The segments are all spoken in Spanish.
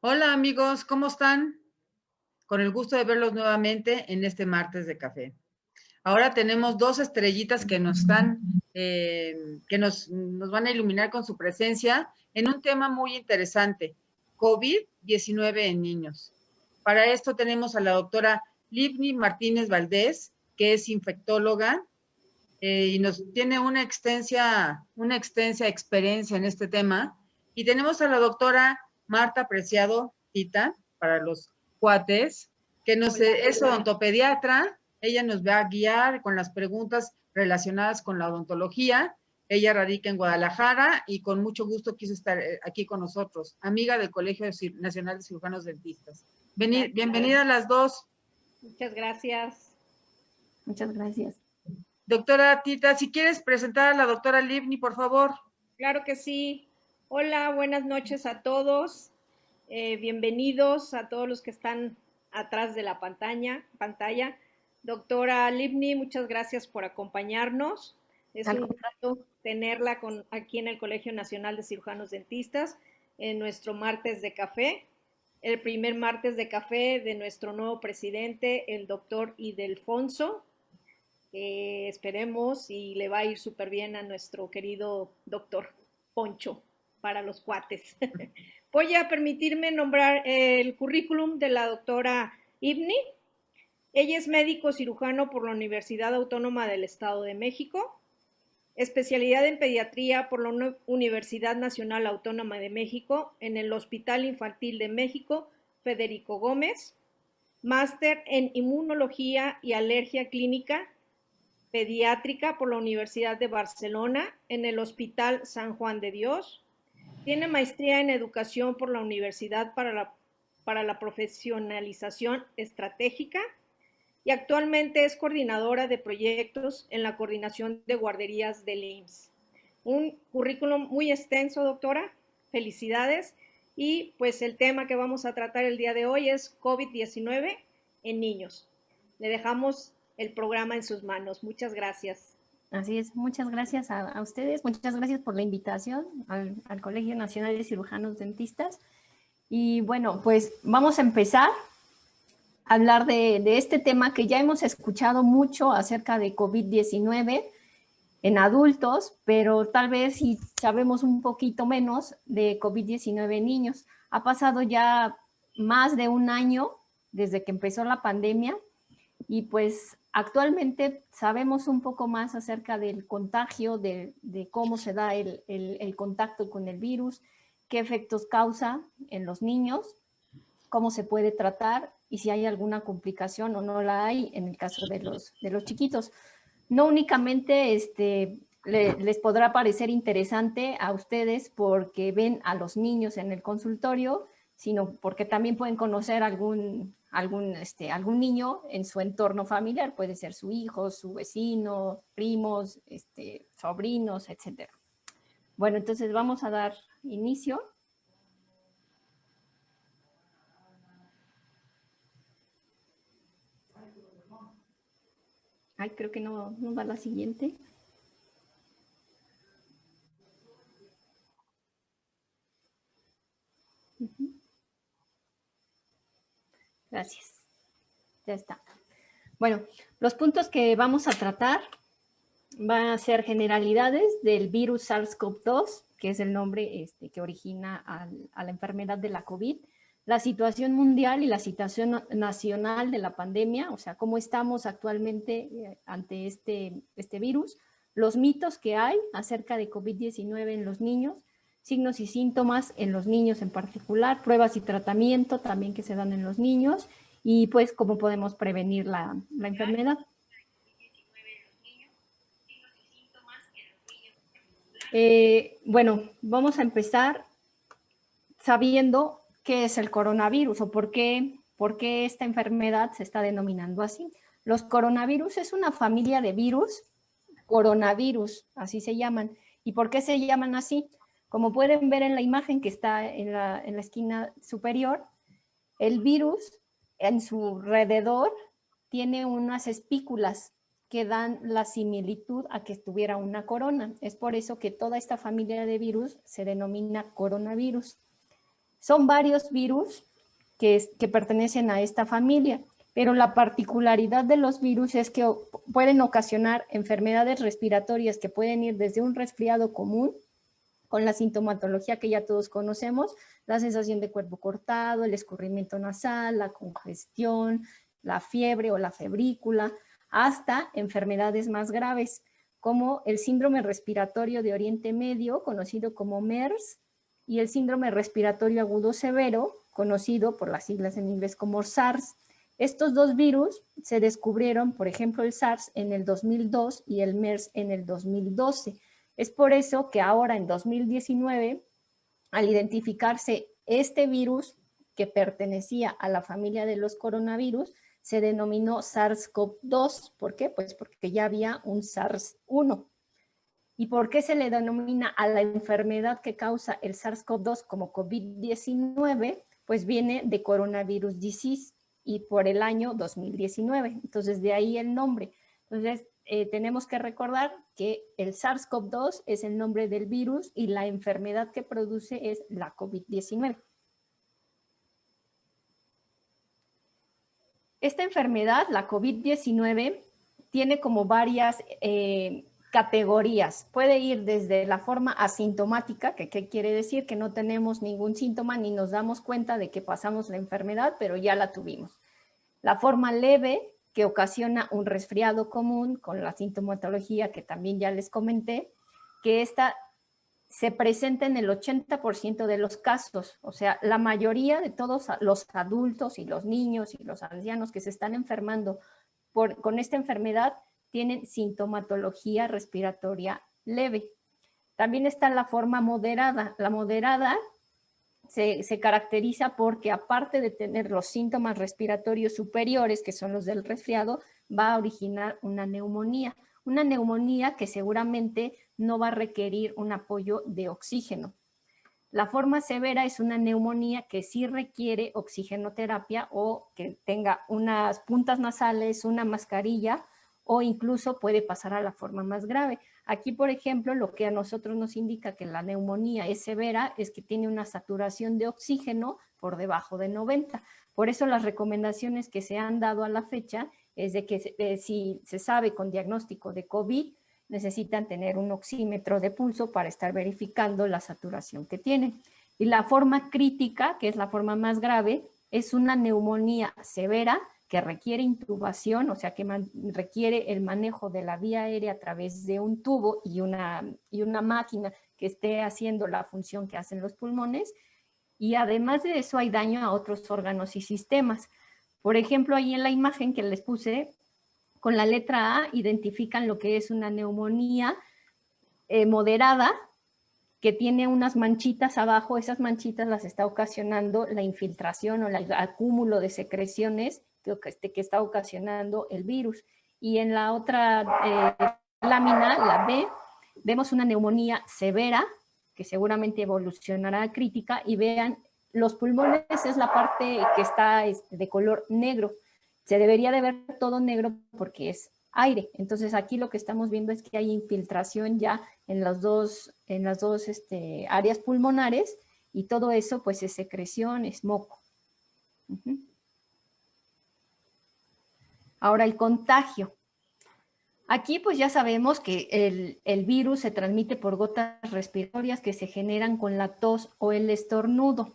Hola amigos, ¿cómo están? Con el gusto de verlos nuevamente en este martes de café. Ahora tenemos dos estrellitas que nos están, que nos van a iluminar con su presencia en un tema muy interesante, COVID-19 en niños. Para esto tenemos a la doctora Livni Martínez Valdés, que es infectóloga y nos tiene una extensa experiencia en este tema. Y tenemos a la doctora Marta Preciado Tita, para los cuates, que es odontopediatra. Ella nos va a guiar con las preguntas relacionadas con la odontología. Ella radica en Guadalajara y con mucho gusto quiso estar aquí con nosotros, amiga del Colegio Nacional de Cirujanos Dentistas. Bienvenidas las dos. Muchas gracias. Muchas gracias. Doctora Tita, si quieres presentar a la doctora Livni, por favor. Claro que sí. Hola, buenas noches a todos. Bienvenidos a todos los que están atrás de la pantalla. Doctora Livni, muchas gracias por acompañarnos. Es un gusto tenerla aquí en el Colegio Nacional de Cirujanos Dentistas en nuestro martes de café, el primer martes de café de nuestro nuevo presidente, el doctor Ildefonso. Esperemos y le va a ir súper bien a nuestro querido doctor Poncho para los cuates. Voy a permitirme nombrar el currículum de la doctora Livni. Ella es médico cirujano por la Universidad Autónoma del Estado de México, especialidad en pediatría por la Universidad Nacional Autónoma de México en el Hospital Infantil de México, Federico Gómez, máster en inmunología y alergia clínica pediátrica por la Universidad de Barcelona en el Hospital San Juan de Dios. Tiene maestría en educación por la Universidad para la Profesionalización Estratégica y actualmente es coordinadora de proyectos en la coordinación de guarderías del IMSS. Un currículum muy extenso, doctora. Felicidades. Y pues el tema que vamos a tratar el día de hoy es COVID-19 en niños. Le dejamos el programa en sus manos. Muchas gracias. Así es, muchas gracias a ustedes, muchas gracias por la invitación al Colegio Nacional de Cirujanos Dentistas. Y bueno, pues vamos a empezar a hablar de este tema que ya hemos escuchado mucho acerca de COVID-19 en adultos, pero tal vez si sabemos un poquito menos de COVID-19 en niños. Ha pasado ya más de un año desde que empezó la pandemia. Y pues actualmente sabemos un poco más acerca del contagio, de cómo se da el contacto con el virus, qué efectos causa en los niños, cómo se puede tratar y si hay alguna complicación o no la hay en el caso de los chiquitos. No únicamente les podrá parecer interesante a ustedes porque ven a los niños en el consultorio, sino porque también pueden conocer algún niño en su entorno familiar, puede ser su hijo, su vecino, primos, sobrinos, etc. Bueno, entonces vamos a dar inicio. Ay, creo que no va la siguiente. Gracias. Ya está. Bueno, los puntos que vamos a tratar van a ser generalidades del virus SARS-CoV-2, que es el nombre que origina a la enfermedad de la COVID, la situación mundial y la situación nacional de la pandemia, o sea, cómo estamos actualmente ante este virus, los mitos que hay acerca de COVID-19 en los niños, signos y síntomas en los niños en particular, pruebas y tratamiento también que se dan en los niños, y pues cómo podemos prevenir la enfermedad. Bueno, vamos a empezar sabiendo qué es el coronavirus o por qué esta enfermedad se está denominando así. Los coronavirus es una familia de virus, coronavirus, así se llaman. ¿Y por qué se llaman así? Como pueden ver en la imagen que está en la esquina superior, el virus en su alrededor tiene unas espículas que dan la similitud a que estuviera una corona. Es por eso que toda esta familia de virus se denomina coronavirus. Son varios virus que pertenecen a esta familia, pero la particularidad de los virus es que pueden ocasionar enfermedades respiratorias que pueden ir desde un resfriado común, con la sintomatología que ya todos conocemos, la sensación de cuerpo cortado, el escurrimiento nasal, la congestión, la fiebre o la febrícula, hasta enfermedades más graves, como el síndrome respiratorio de Oriente Medio, conocido como MERS, y el síndrome respiratorio agudo severo, conocido por las siglas en inglés como SARS. Estos dos virus se descubrieron, por ejemplo, el SARS en el 2002 y el MERS en el 2012. Es por eso que ahora en 2019, al identificarse este virus que pertenecía a la familia de los coronavirus, se denominó SARS-CoV-2. ¿Por qué? Pues porque ya había un SARS-1. ¿Y por qué se le denomina a la enfermedad que causa el SARS-CoV-2 como COVID-19? Pues viene de Coronavirus Disease y por el año 2019. Entonces, de ahí el nombre. Entonces, tenemos que recordar que el SARS-CoV-2 es el nombre del virus y la enfermedad que produce es la COVID-19. Esta enfermedad, la COVID-19, tiene como varias categorías. Puede ir desde la forma asintomática, que ¿qué quiere decir? Que no tenemos ningún síntoma ni nos damos cuenta de que pasamos la enfermedad, pero ya la tuvimos. La forma leve, que ocasiona un resfriado común con la sintomatología que también ya les comenté, que esta se presenta en el 80% de los casos. O sea, la mayoría de todos los adultos y los niños y los ancianos que se están enfermando con esta enfermedad tienen sintomatología respiratoria leve. También está la forma moderada. La moderada se caracteriza porque, aparte de tener los síntomas respiratorios superiores, que son los del resfriado, va a originar una neumonía que seguramente no va a requerir un apoyo de oxígeno. La forma severa es una neumonía que sí requiere oxigenoterapia o que tenga unas puntas nasales, una mascarilla, o incluso puede pasar a la forma más grave. Aquí, por ejemplo, lo que a nosotros nos indica que la neumonía es severa es que tiene una saturación de oxígeno por debajo de 90. Por eso las recomendaciones que se han dado a la fecha es de que si se sabe con diagnóstico de COVID, necesitan tener un oxímetro de pulso para estar verificando la saturación que tienen. Y la forma crítica, que es la forma más grave, es una neumonía severa que requiere intubación, o sea, que requiere el manejo de la vía aérea a través de un tubo y una máquina que esté haciendo la función que hacen los pulmones. Y además de eso hay daño a otros órganos y sistemas. Por ejemplo, ahí en la imagen que les puse, con la letra A identifican lo que es una neumonía moderada, que tiene unas manchitas abajo. Esas manchitas las está ocasionando la infiltración o el acúmulo de secreciones que está ocasionando el virus. Y en la otra lámina, la B, vemos una neumonía severa, que seguramente evolucionará a crítica, y vean, los pulmones es la parte que está de color negro. Se debería de ver todo negro porque es aire. Entonces aquí lo que estamos viendo es que hay infiltración ya en las dos áreas pulmonares, y todo eso pues es secreción, es moco. Ahora el contagio. Aquí pues ya sabemos que el virus se transmite por gotas respiratorias que se generan con la tos o el estornudo.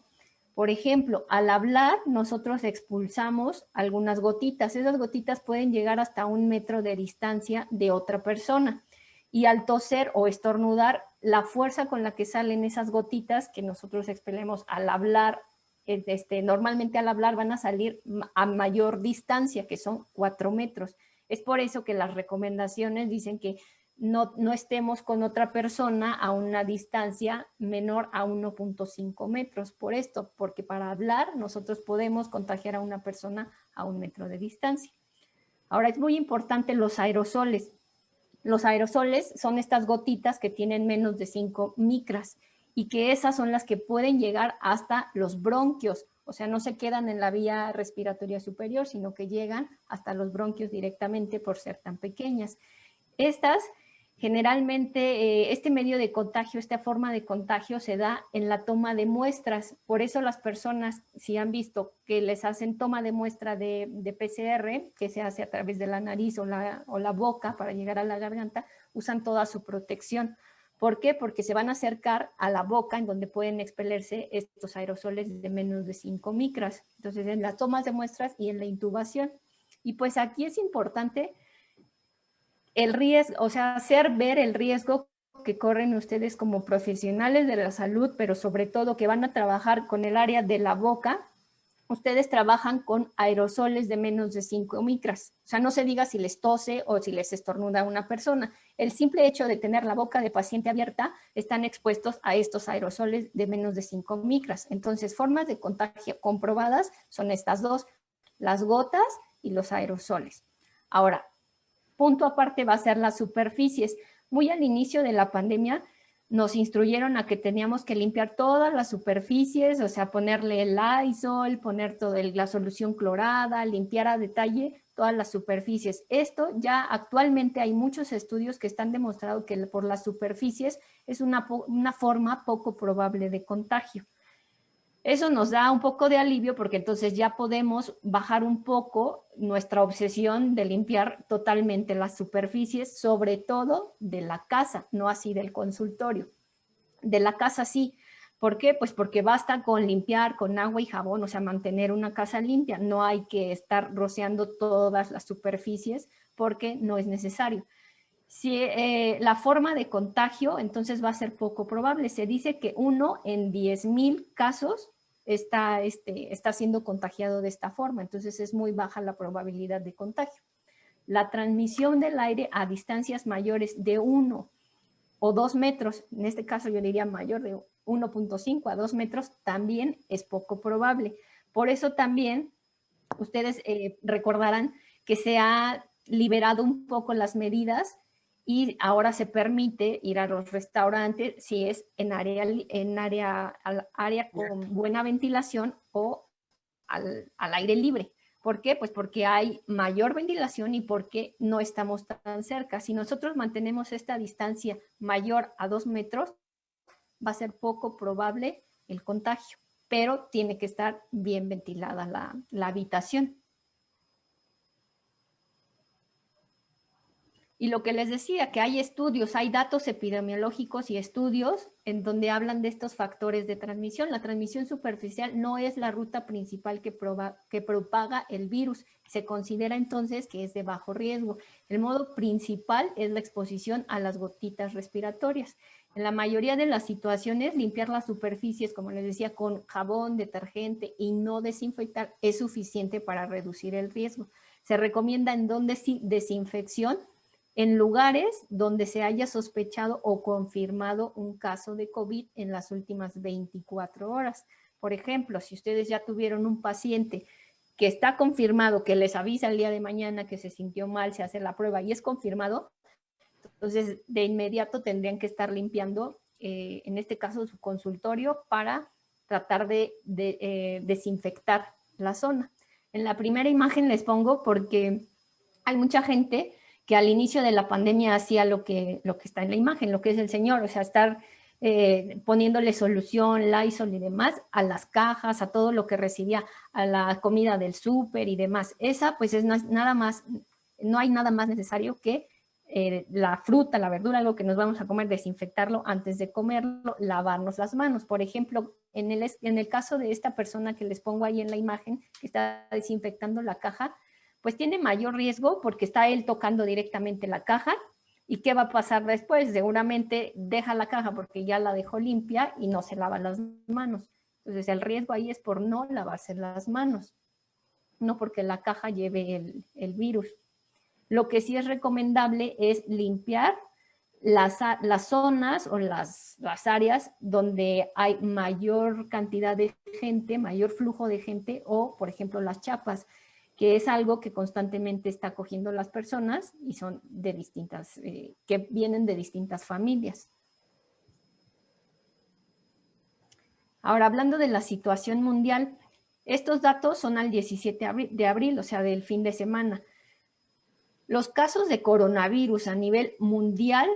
Por ejemplo, al hablar nosotros expulsamos algunas gotitas. Esas gotitas pueden llegar hasta 1 metro de distancia de otra persona. Y al toser o estornudar, la fuerza con la que salen esas gotitas que nosotros expelemos al hablar, normalmente al hablar van a salir a mayor distancia, que son 4 metros. Es por eso que las recomendaciones dicen que no estemos con otra persona a una distancia menor a 1.5 metros. Por esto, porque para hablar nosotros podemos contagiar a una persona a 1 metro de distancia. Ahora, es muy importante los aerosoles. Los aerosoles son estas gotitas que tienen menos de 5 micras y que esas son las que pueden llegar hasta los bronquios. O sea, no se quedan en la vía respiratoria superior, sino que llegan hasta los bronquios directamente por ser tan pequeñas. Estas Generalmente este medio de contagio, esta forma de contagio se da en la toma de muestras. Por eso las personas, si han visto que les hacen toma de muestra de PCR, que se hace a través de la nariz o la boca para llegar a la garganta, usan toda su protección. ¿Por qué? Porque se van a acercar a la boca en donde pueden expelerse estos aerosoles de menos de 5 micras. Entonces, en las tomas de muestras y en la intubación. Y pues aquí es importante el riesgo, o sea, hacer ver el riesgo que corren ustedes como profesionales de la salud, pero sobre todo que van a trabajar con el área de la boca. Ustedes trabajan con aerosoles de menos de 5 micras. O sea, no se diga si les tose o si les estornuda a una persona. El simple hecho de tener la boca de paciente abierta, están expuestos a estos aerosoles de menos de 5 micras. Entonces, formas de contagio comprobadas son estas dos, las gotas y los aerosoles. Ahora, punto aparte va a ser las superficies. Muy al inicio de la pandemia nos instruyeron a que teníamos que limpiar todas las superficies, o sea, ponerle el Lysol, poner toda la solución clorada, limpiar a detalle todas las superficies. Esto ya actualmente hay muchos estudios que están demostrando que por las superficies es una forma poco probable de contagio. Eso nos da un poco de alivio porque entonces ya podemos bajar un poco nuestra obsesión de limpiar totalmente las superficies, sobre todo de la casa, no así del consultorio. De la casa sí. ¿Por qué? Pues porque basta con limpiar con agua y jabón, o sea, mantener una casa limpia. No hay que estar rociando todas las superficies porque no es necesario. Si la forma de contagio, entonces va a ser poco probable. Se dice que 1 en 10,000 casos está siendo contagiado de esta forma, entonces es muy baja la probabilidad de contagio. La transmisión del aire a distancias mayores de 1 o 2 metros, en este caso yo diría mayor de 1.5 a 2 metros, también es poco probable. Por eso también ustedes recordarán que se ha liberado un poco las medidas y ahora se permite ir a los restaurantes si es en área con buena ventilación o al aire libre. ¿Por qué? Pues porque hay mayor ventilación y porque no estamos tan cerca. Si nosotros mantenemos esta distancia mayor a 2 metros, va a ser poco probable el contagio, pero tiene que estar bien ventilada la habitación. Y lo que les decía, que hay estudios, hay datos epidemiológicos y estudios en donde hablan de estos factores de transmisión. La transmisión superficial no es la ruta principal que propaga el virus. Se considera entonces que es de bajo riesgo. El modo principal es la exposición a las gotitas respiratorias. En la mayoría de las situaciones, limpiar las superficies, como les decía, con jabón, detergente y no desinfectar es suficiente para reducir el riesgo. Se recomienda en desinfección en lugares donde se haya sospechado o confirmado un caso de COVID en las últimas 24 horas. Por ejemplo, si ustedes ya tuvieron un paciente que está confirmado, que les avisa el día de mañana que se sintió mal, se hace la prueba y es confirmado, entonces de inmediato tendrían que estar limpiando, en este caso su consultorio, para tratar de desinfectar la zona. En la primera imagen les pongo porque hay mucha gente que al inicio de la pandemia hacía lo que está en la imagen, lo que es el señor, o sea, estar poniéndole solución, Lysol y demás a las cajas, a todo lo que recibía, a la comida del súper y demás. Esa pues es nada más, no hay nada más necesario que la fruta, la verdura, algo que nos vamos a comer, desinfectarlo antes de comerlo, lavarnos las manos. Por ejemplo, en el caso de esta persona que les pongo ahí en la imagen, que está desinfectando la caja, pues tiene mayor riesgo porque está él tocando directamente la caja. ¿Y qué va a pasar después? Seguramente deja la caja porque ya la dejó limpia y no se lava las manos. Entonces el riesgo ahí es por no lavarse las manos, no porque la caja lleve el virus. Lo que sí es recomendable es limpiar las zonas o las áreas donde hay mayor cantidad de gente, mayor flujo de gente, o por ejemplo las chapas, que es algo que constantemente está cogiendo las personas y son de distintas, que vienen de distintas familias. Ahora, hablando de la situación mundial, estos datos son al 17 de abril, o sea, del fin de semana. Los casos de coronavirus a nivel mundial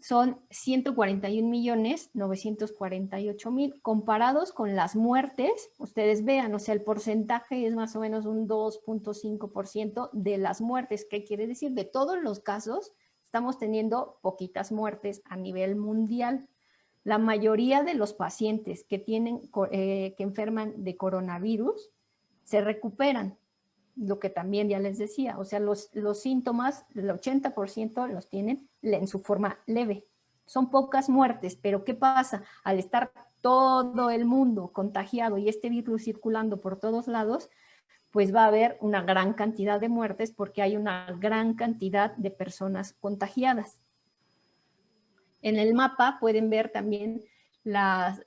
son 141.948.000 comparados con las muertes. Ustedes vean, o sea, el porcentaje es más o menos un 2.5% de las muertes. ¿Qué quiere decir? De todos los casos, estamos teniendo poquitas muertes a nivel mundial. La mayoría de los pacientes que enferman de coronavirus se recuperan, lo que también ya les decía, o sea, los síntomas, el 80% los tienen en su forma leve. Son pocas muertes, pero ¿qué pasa? Al estar todo el mundo contagiado y este virus circulando por todos lados, pues va a haber una gran cantidad de muertes porque hay una gran cantidad de personas contagiadas. En el mapa pueden ver también los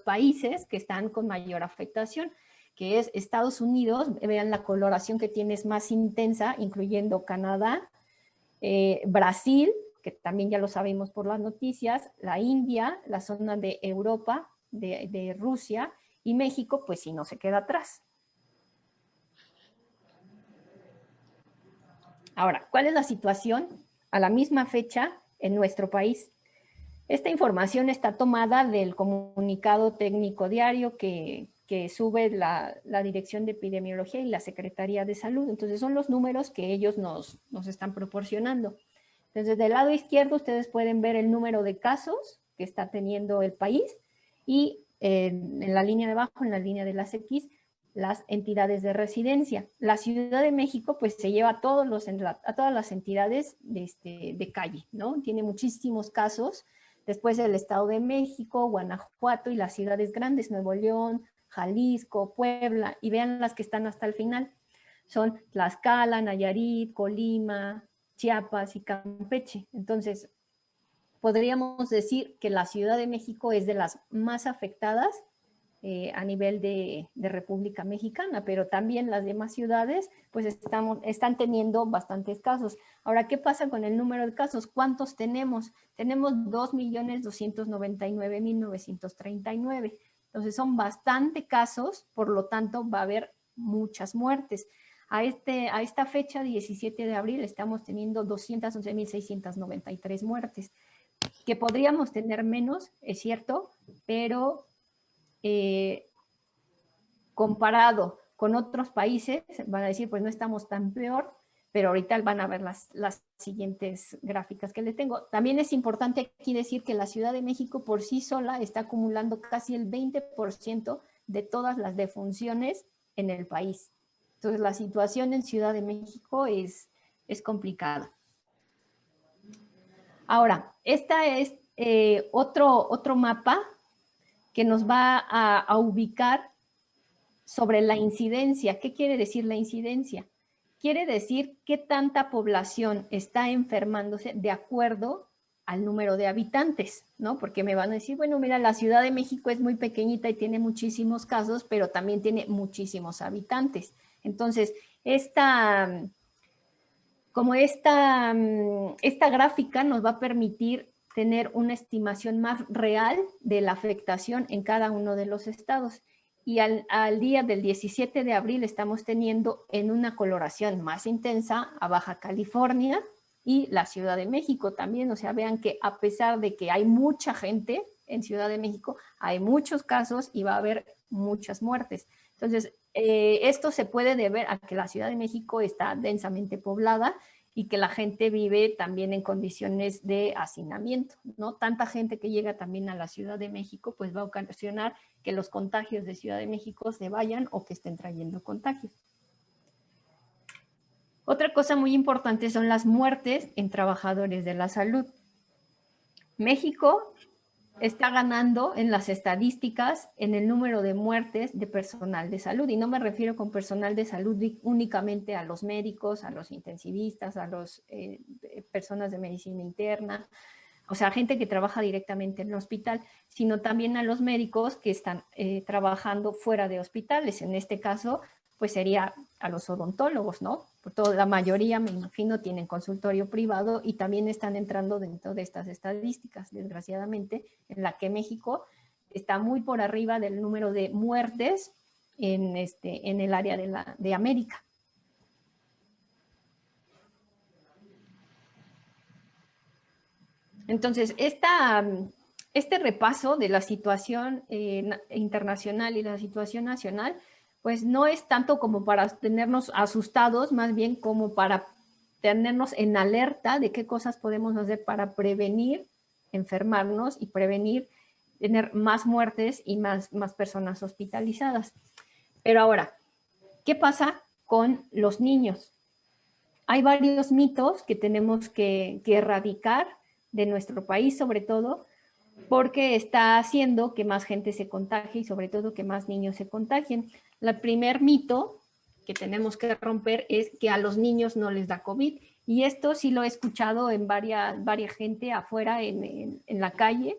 países que están con mayor afectación, que es Estados Unidos. Vean la coloración que tiene, es más intensa, incluyendo Canadá, Brasil, que también ya lo sabemos por las noticias, la India, la zona de Europa, de Rusia, y México, pues sí, no se queda atrás. Ahora, ¿cuál es la situación a la misma fecha en nuestro país? Esta información está tomada del comunicado técnico diario que sube la Dirección de Epidemiología y la Secretaría de Salud. Entonces, son los números que ellos nos están proporcionando. Entonces, del lado izquierdo, ustedes pueden ver el número de casos que está teniendo el país y en la línea de abajo, en la línea de las X, las entidades de residencia. La Ciudad de México, pues, se lleva a todas las entidades de calle, ¿no? Tiene muchísimos casos. Después el Estado de México, Guanajuato y las ciudades grandes, Nuevo León, Jalisco, Puebla, y vean las que están hasta el final. Son Tlaxcala, Nayarit, Colima, Chiapas y Campeche. Entonces, podríamos decir que la Ciudad de México es de las más afectadas a nivel de República Mexicana, pero también las demás ciudades pues están teniendo bastantes casos. Ahora, ¿qué pasa con el número de casos? ¿Cuántos tenemos? Tenemos 2.299.939. Entonces son bastante casos, por lo tanto va a haber muchas muertes. A esta fecha, 17 de abril, estamos teniendo 211.693 muertes, que podríamos tener menos, es cierto, pero comparado con otros países, van a decir, pues no estamos tan peor, pero ahorita van a ver las siguientes gráficas que les tengo. También es importante aquí decir que la Ciudad de México por sí sola está acumulando casi el 20% de todas las defunciones en el país. Entonces, la situación en Ciudad de México es complicada. Ahora, esta es otro mapa que nos va a ubicar sobre la incidencia. ¿Qué quiere decir la incidencia? Quiere decir qué tanta población está enfermándose de acuerdo al número de habitantes, ¿no? Porque me van a decir, bueno, mira, la Ciudad de México es muy pequeñita y tiene muchísimos casos, pero también tiene muchísimos habitantes. Entonces, esta gráfica nos va a permitir tener una estimación más real de la afectación en cada uno de los estados. Y al día del 17 de abril estamos teniendo en una coloración más intensa a Baja California y la Ciudad de México también. O sea, vean que a pesar de que hay mucha gente en Ciudad de México, hay muchos casos y va a haber muchas muertes. Entonces, esto se puede deber a que la Ciudad de México está densamente poblada y que la gente vive también en condiciones de hacinamiento, ¿no? Tanta gente que llega también a la Ciudad de México, pues va a ocasionar que los contagios de Ciudad de México se vayan o que estén trayendo contagios. Otra cosa muy importante son las muertes en trabajadores de la salud. México está ganando en las estadísticas en el número de muertes de personal de salud. Y no me refiero con personal de salud únicamente a los médicos, a los intensivistas, a las personas de medicina interna, o sea, gente que trabaja directamente en el hospital, sino también a los médicos que están trabajando fuera de hospitales. En este caso, pues sería a los odontólogos, ¿no? Porque la mayoría, me imagino, tienen consultorio privado y también están entrando dentro de estas estadísticas, desgraciadamente, en la que México está muy por arriba del número de muertes en el área de América. Entonces, este repaso de la situación internacional y la situación nacional, pues no es tanto como para tenernos asustados, más bien como para tenernos en alerta de qué cosas podemos hacer para prevenir enfermarnos y prevenir tener más muertes y más personas hospitalizadas. Pero ahora, ¿qué pasa con los niños? Hay varios mitos que tenemos que erradicar de nuestro país, sobre todo, porque está haciendo que más gente se contagie y sobre todo que más niños se contagien. El primer mito que tenemos que romper es que a los niños no les da COVID. Y esto sí lo he escuchado en varias gente afuera en la calle,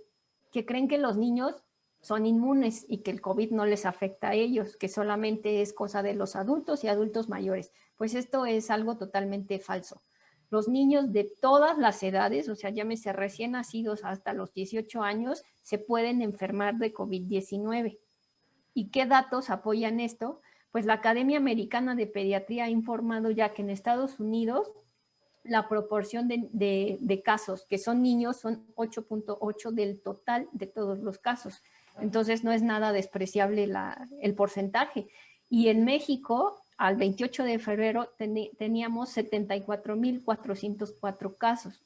que creen que los niños son inmunes y que el COVID no les afecta a ellos, que solamente es cosa de los adultos y adultos mayores. Pues esto es algo totalmente falso. Los niños de todas las edades, o sea, llámese recién nacidos hasta los 18 años, se pueden enfermar de COVID-19. ¿Y qué datos apoyan esto? Pues la Academia Americana de Pediatría ha informado ya que en Estados Unidos la proporción de casos que son niños son 8.8 del total de todos los casos. Entonces no es nada despreciable el porcentaje. Y en México, al 28 de febrero, teníamos 74,404 casos.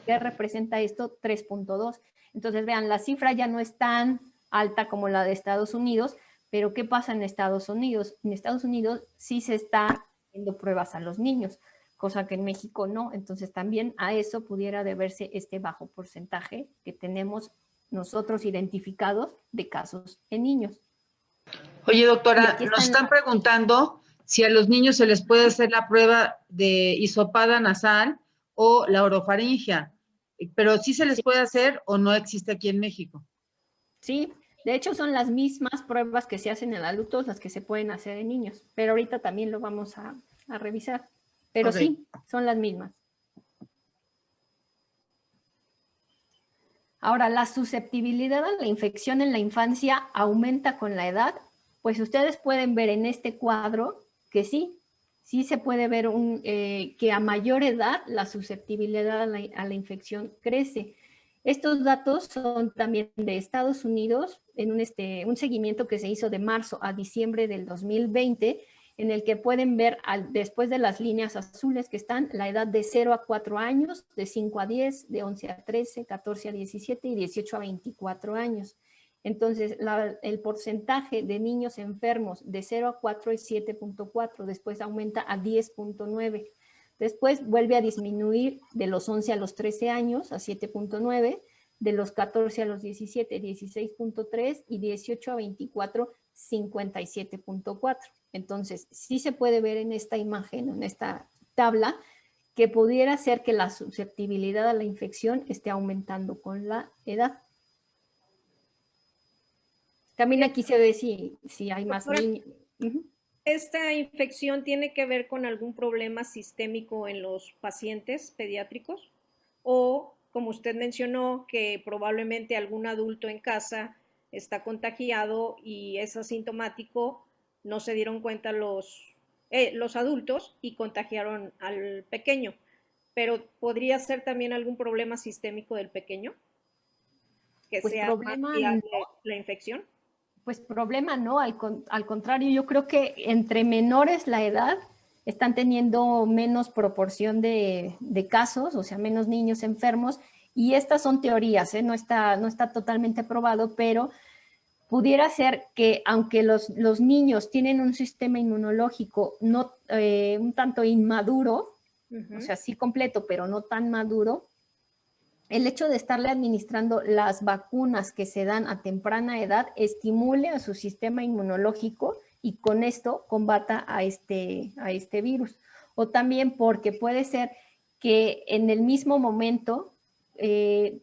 ¿Qué representa esto? 3.2. Entonces, vean, la cifra ya no es tan alta como la de Estados Unidos, pero ¿qué pasa en Estados Unidos? En Estados Unidos sí se está haciendo pruebas a los niños, cosa que en México no. Entonces, también a eso pudiera deberse este bajo porcentaje que tenemos nosotros identificados de casos en niños. Oye, doctora, nos están preguntando si a los niños se les puede hacer la prueba de hisopado nasal o la orofaringia, pero sí se les puede hacer o no existe aquí en México. Sí, de hecho son las mismas pruebas que se hacen en adultos las que se pueden hacer en niños, pero ahorita también lo vamos a revisar. Pero okay, sí, son las mismas. Ahora, la susceptibilidad a la infección en la infancia aumenta con la edad. Pues ustedes pueden ver en este cuadro que sí se puede ver que a mayor edad la susceptibilidad a la infección crece. Estos datos son también de Estados Unidos, en un seguimiento que se hizo de marzo a diciembre del 2020, en el que pueden ver después de las líneas azules que están la edad de 0 a 4 años, de 5 a 10, de 11 a 13, 14 a 17 y 18 a 24 años. Entonces, el porcentaje de niños enfermos de 0 a 4 es 7.4, después aumenta a 10.9. Después vuelve a disminuir de los 11 a los 13 años a 7.9, de los 14 a los 17, 16.3 y 18 a 24, 57.4. Entonces, sí se puede ver en esta imagen, en esta tabla, que pudiera ser que la susceptibilidad a la infección esté aumentando con la edad. También aquí se ve si hay más niños. ¿Esta infección tiene que ver con algún problema sistémico en los pacientes pediátricos? O, como usted mencionó, que probablemente algún adulto en casa está contagiado y es asintomático, no se dieron cuenta los adultos y contagiaron al pequeño. Pero ¿podría ser también algún problema sistémico del pequeño? ¿Que pues sea más viable la infección? Pues problema no, al contrario, yo creo que entre menores la edad están teniendo menos proporción de casos, o sea, menos niños enfermos, y estas son teorías, no está totalmente probado, pero pudiera ser que aunque los niños tienen un sistema inmunológico no un tanto inmaduro, o sea, sí completo, pero no tan maduro, el hecho de estarle administrando las vacunas que se dan a temprana edad estimule a su sistema inmunológico y con esto combata a este virus. O también porque puede ser que en el mismo momento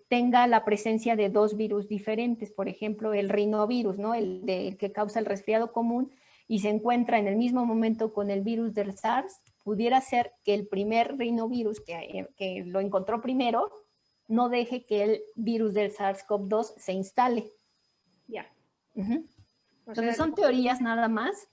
tenga la presencia de dos virus diferentes, por ejemplo, el rinovirus, ¿no? El que causa el resfriado común, y se encuentra en el mismo momento con el virus del SARS, pudiera ser que el primer rinovirus que lo encontró primero no deje que el virus del SARS-CoV-2 se instale. Ya. Entonces son teorías nada más,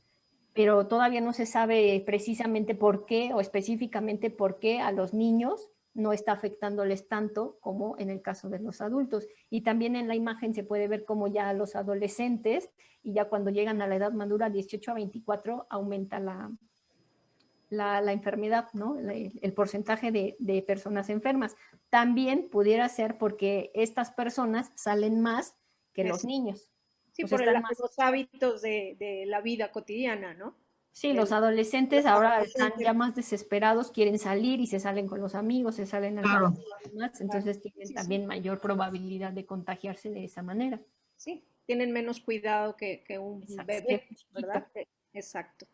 pero todavía no se sabe precisamente por qué o específicamente por qué a los niños no está afectándoles tanto como en el caso de los adultos. Y también en la imagen se puede ver como ya los adolescentes, y ya cuando llegan a la edad madura, 18 a 24, aumenta la enfermedad, ¿no? El porcentaje de personas enfermas. También pudiera ser porque estas personas salen más que los niños. Sí, Pues por están más. los hábitos de la vida cotidiana, ¿no? Sí, los adolescentes ahora están ya más desesperados, quieren salir y se salen con los amigos, se salen al Claro. más, entonces tienen también mayor probabilidad de contagiarse de esa manera. Sí, tienen menos cuidado que un bebé, ¿verdad? Exacto.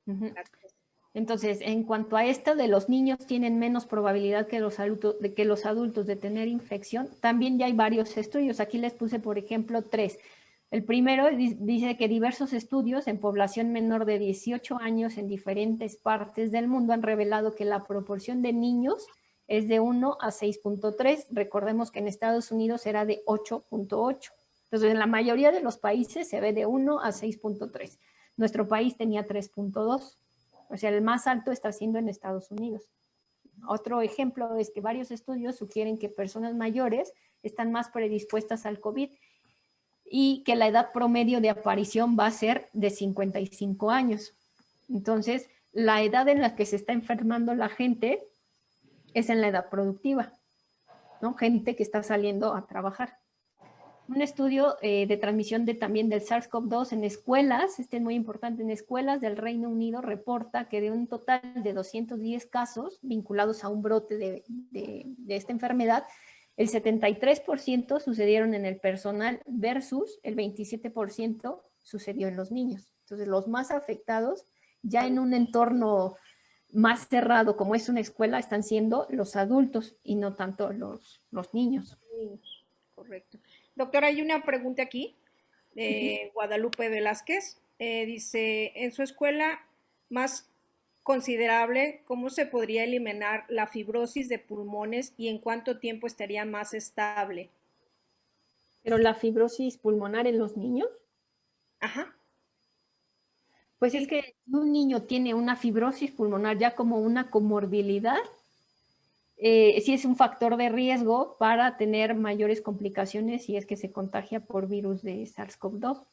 Uh-huh. Entonces, en cuanto a esto de los niños tienen menos probabilidad que los adultos de tener infección, también ya hay varios estudios. Aquí les puse, por ejemplo, 3. El primero dice que diversos estudios en población menor de 18 años en diferentes partes del mundo han revelado que la proporción de niños es de 1 a 6.3. Recordemos que en Estados Unidos era de 8.8. Entonces, en la mayoría de los países se ve de 1 a 6.3. Nuestro país tenía 3.2. O sea, el más alto está siendo en Estados Unidos. Otro ejemplo es que varios estudios sugieren que personas mayores están más predispuestas al COVID y que la edad promedio de aparición va a ser de 55 años. Entonces, la edad en la que se está enfermando la gente es en la edad productiva, ¿no? Gente que está saliendo a trabajar. Un estudio de transmisión también del SARS-CoV-2 en escuelas, este es muy importante, en escuelas del Reino Unido reporta que de un total de 210 casos vinculados a un brote de esta enfermedad, el 73% sucedieron en el personal versus el 27% sucedió en los niños. Entonces, los más afectados ya en un entorno más cerrado como es una escuela están siendo los adultos y no tanto los niños. Correcto. Doctora, hay una pregunta aquí de Guadalupe Velázquez. Dice, en su escuela más considerable, ¿cómo se podría eliminar la fibrosis de pulmones y en cuánto tiempo estaría más estable? ¿Pero la fibrosis pulmonar en los niños? Ajá. Pues sí. Es que un niño tiene una fibrosis pulmonar ya como una comorbilidad, sí es un factor de riesgo para tener mayores complicaciones si es que se contagia por virus de SARS-CoV-2.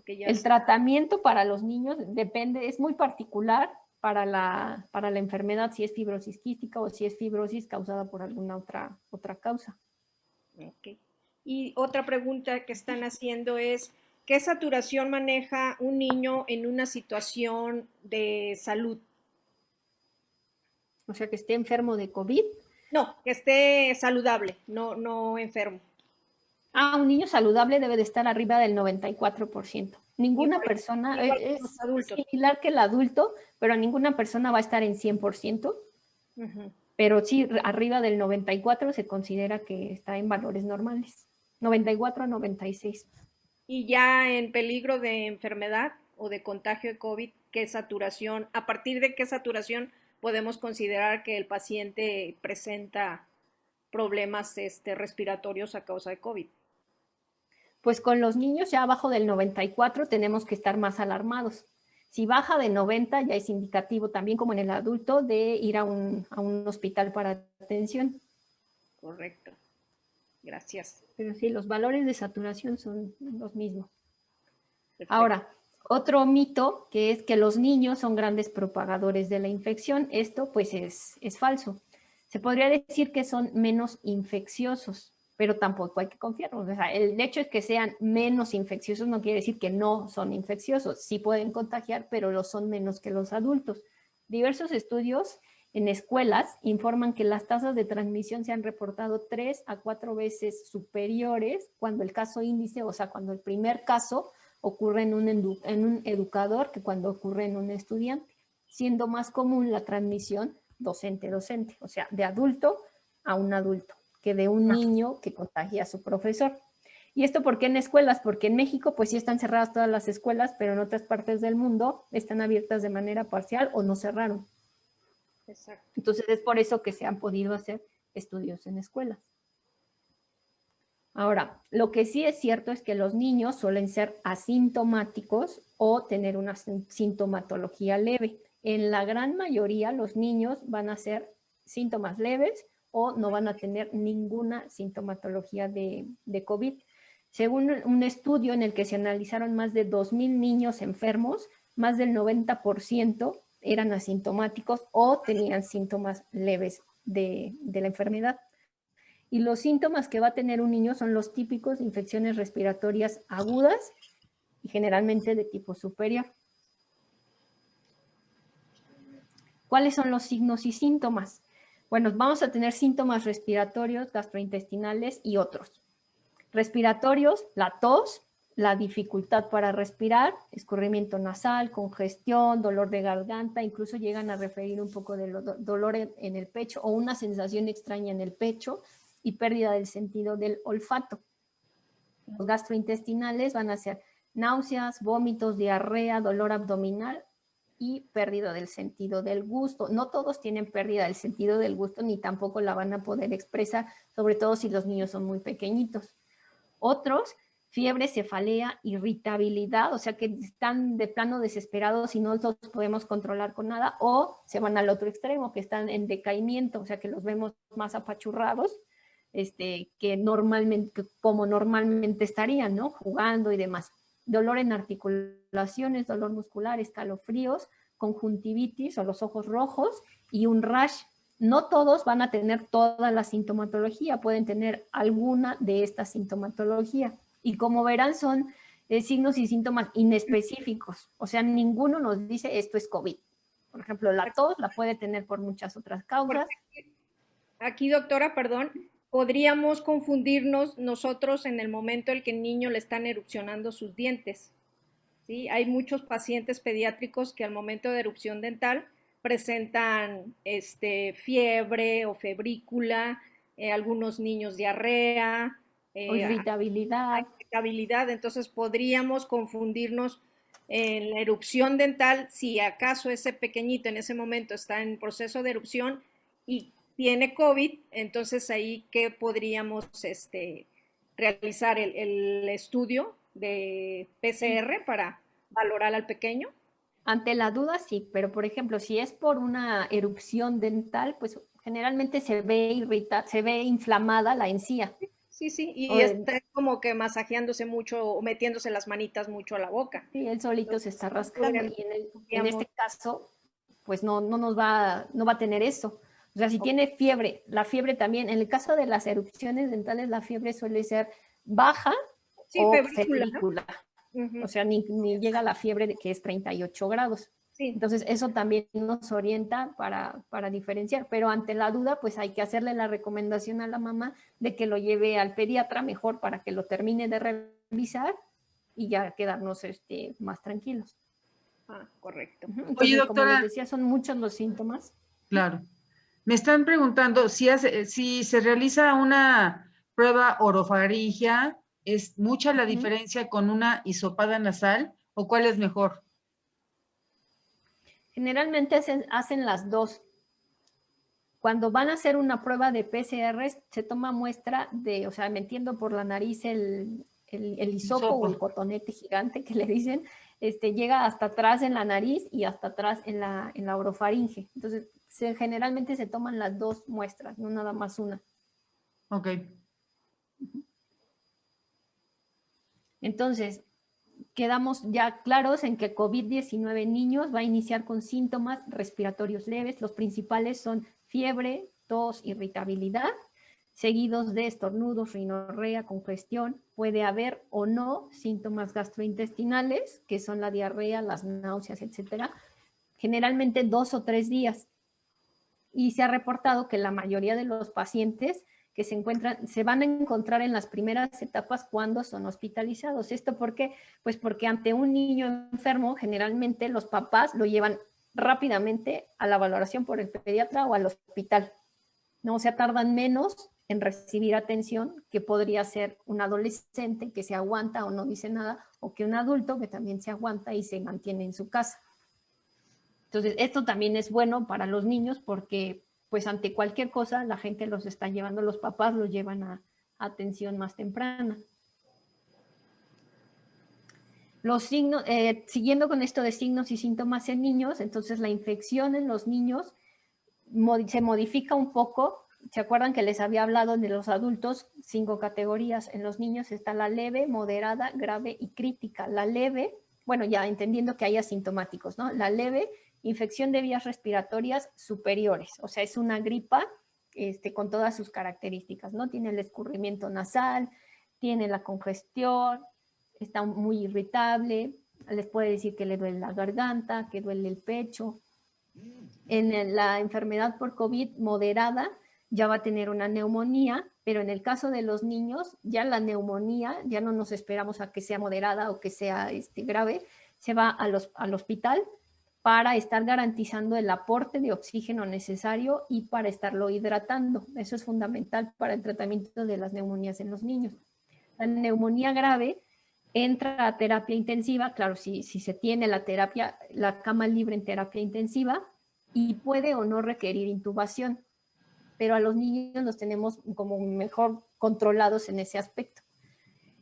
El tratamiento para los niños depende, es muy particular para la enfermedad, si es fibrosis quística o si es fibrosis causada por alguna otra causa. Okay. Y otra pregunta que están haciendo es, ¿qué saturación maneja un niño en una situación de salud? O sea, que esté enfermo de COVID. No, que esté saludable, no enfermo. Un niño saludable debe de estar arriba del 94%. Ninguna persona, es similar que el adulto, pero ninguna persona va a estar en 100%. Pero sí, arriba del 94 se considera que está en valores normales. 94 a 96. Y ya en peligro de enfermedad o de contagio de COVID, ¿qué saturación? ¿A partir de qué saturación podemos considerar que el paciente presenta problemas respiratorios a causa de COVID? Pues con los niños ya abajo del 94 tenemos que estar más alarmados. Si baja de 90 ya es indicativo también como en el adulto de ir a un hospital para atención. Correcto. Gracias. Pero sí, los valores de saturación son los mismos. Perfecto. Ahora, otro mito que es que los niños son grandes propagadores de la infección. Esto pues es falso. Se podría decir que son menos infecciosos, pero tampoco hay que confiar. O sea, el hecho de que sean menos infecciosos no quiere decir que no son infecciosos. Sí pueden contagiar, pero lo son menos que los adultos. Diversos estudios en escuelas informan que las tasas de transmisión se han reportado 3 a 4 veces superiores cuando el caso índice, o sea, cuando el primer caso ocurre en un educador que cuando ocurre en un estudiante, siendo más común la transmisión docente-docente, o sea, de adulto a un adulto, que de un niño que contagia a su profesor. ¿Y esto por qué en escuelas? Porque en México pues sí están cerradas todas las escuelas, pero en otras partes del mundo están abiertas de manera parcial o no cerraron. Exacto. Entonces es por eso que se han podido hacer estudios en escuelas. Ahora, lo que sí es cierto es que los niños suelen ser asintomáticos o tener una sintomatología leve. En la gran mayoría los niños van a ser síntomas leves o no van a tener ninguna sintomatología de COVID. Según un estudio en el que se analizaron más de 2,000 niños enfermos, más del 90% eran asintomáticos o tenían síntomas leves de la enfermedad. Y los síntomas que va a tener un niño son los típicos de infecciones respiratorias agudas y generalmente de tipo superior. ¿Cuáles son los signos y síntomas? Bueno, vamos a tener síntomas respiratorios, gastrointestinales y otros. Respiratorios, la tos, la dificultad para respirar, escurrimiento nasal, congestión, dolor de garganta, incluso llegan a referir un poco de dolor en el pecho o una sensación extraña en el pecho y pérdida del sentido del olfato. Los gastrointestinales van a ser náuseas, vómitos, diarrea, dolor abdominal y pérdida del sentido del gusto. No todos tienen pérdida del sentido del gusto ni tampoco la van a poder expresar, sobre todo si los niños son muy pequeñitos. Otros, fiebre, cefalea, irritabilidad, o sea que están de plano desesperados y no los podemos controlar con nada, o se van al otro extremo, que están en decaimiento, o sea que los vemos más apachurrados, que normalmente, como normalmente estarían, ¿no? Jugando y demás. Dolor en articulaciones, dolor muscular, escalofríos, conjuntivitis o los ojos rojos y un rash. No todos van a tener toda la sintomatología, pueden tener alguna de esta sintomatología. Y como verán, son signos y síntomas inespecíficos. O sea, ninguno nos dice esto es COVID. Por ejemplo, la tos la puede tener por muchas otras causas. Aquí, doctora, perdón, podríamos confundirnos nosotros en el momento en que el niño le están erupcionando sus dientes. ¿Sí? Hay muchos pacientes pediátricos que al momento de erupción dental presentan fiebre o febrícula, algunos niños diarrea, o irritabilidad. Entonces podríamos confundirnos en la erupción dental, si acaso ese pequeñito en ese momento está en proceso de erupción y tiene COVID, entonces ahí ¿qué podríamos realizar el estudio de PCR para valorar al pequeño? Ante la duda, sí, pero por ejemplo, si es por una erupción dental, pues generalmente se ve inflamada la encía. Sí, y está como que masajeándose mucho o metiéndose las manitas mucho a la boca. Sí, él solito se está rascando y en este caso, pues no va a tener eso. O sea, si tiene fiebre, la fiebre también, en el caso de las erupciones dentales, la fiebre suele ser baja o febrícula. O sea, ni llega la fiebre de que es 38 grados. Sí. Entonces, eso también nos orienta para diferenciar, pero ante la duda, pues hay que hacerle la recomendación a la mamá de que lo lleve al pediatra mejor para que lo termine de revisar y ya quedarnos más tranquilos. Ah, correcto. Entonces, oye, doctora, como les decía, son muchos los síntomas. Claro. Me están preguntando si se realiza una prueba orofaringia, ¿es mucha la diferencia con una hisopada nasal o cuál es mejor? Generalmente hacen las dos. Cuando van a hacer una prueba de PCR, se toma muestra o sea, metiendo por la nariz el hisopo o el cotonete gigante que le dicen, llega hasta atrás en la nariz y hasta atrás en la orofaringe. Entonces, generalmente se toman las dos muestras, no nada más una. Ok. Entonces, quedamos ya claros en que COVID-19 en niños va a iniciar con síntomas respiratorios leves. Los principales son fiebre, tos, irritabilidad, seguidos de estornudos, rinorrea, congestión. Puede haber o no síntomas gastrointestinales, que son la diarrea, las náuseas, etcétera. Generalmente 2 o 3 días. Y se ha reportado que la mayoría de los pacientes que se van a encontrar en las primeras etapas cuando son hospitalizados. ¿Esto por qué? Pues porque ante un niño enfermo, generalmente los papás lo llevan rápidamente a la valoración por el pediatra o al hospital. ¿No? O sea, tardan menos en recibir atención que podría ser un adolescente que se aguanta o no dice nada, o que un adulto que también se aguanta y se mantiene en su casa. Entonces, esto también es bueno para los niños porque pues ante cualquier cosa la gente los está llevando, los papás los llevan a atención más temprana. Los signos, siguiendo con esto de signos y síntomas en niños, entonces la infección en los niños se modifica un poco. ¿Se acuerdan que les había hablado de los adultos 5 categorías? En los niños está la leve, moderada, grave y crítica. La leve, bueno, ya entendiendo que hay asintomáticos, ¿no? La leve, infección de vías respiratorias superiores, o sea, es una gripa con todas sus características, ¿no? Tiene el escurrimiento nasal, tiene la congestión, está muy irritable, les puede decir que le duele la garganta, que duele el pecho. En la enfermedad por COVID moderada ya va a tener una neumonía, pero en el caso de los niños, ya la neumonía, ya no nos esperamos a que sea moderada o que sea grave, se va al hospital para estar garantizando el aporte de oxígeno necesario y para estarlo hidratando. Eso es fundamental para el tratamiento de las neumonías en los niños. La neumonía grave entra a terapia intensiva, claro, si se tiene la cama libre en terapia intensiva, y puede o no requerir intubación, pero a los niños los tenemos como mejor controlados en ese aspecto.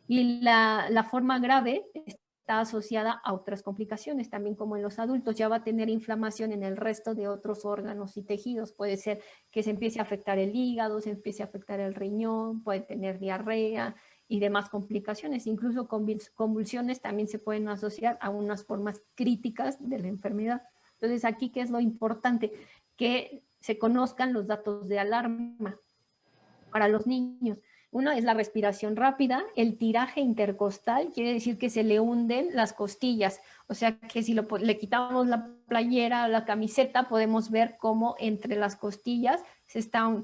Y la forma grave está asociada a otras complicaciones, también como en los adultos, ya va a tener inflamación en el resto de otros órganos y tejidos. Puede ser que se empiece a afectar el hígado, se empiece a afectar el riñón, puede tener diarrea y demás complicaciones. Incluso convulsiones también se pueden asociar a unas formas críticas de la enfermedad. Entonces, aquí, ¿qué es lo importante? Que se conozcan los datos de alarma para los niños. Uno es la respiración rápida, el tiraje intercostal, quiere decir que se le hunden las costillas, o sea que si le quitamos la playera o la camiseta, podemos ver cómo entre las costillas se están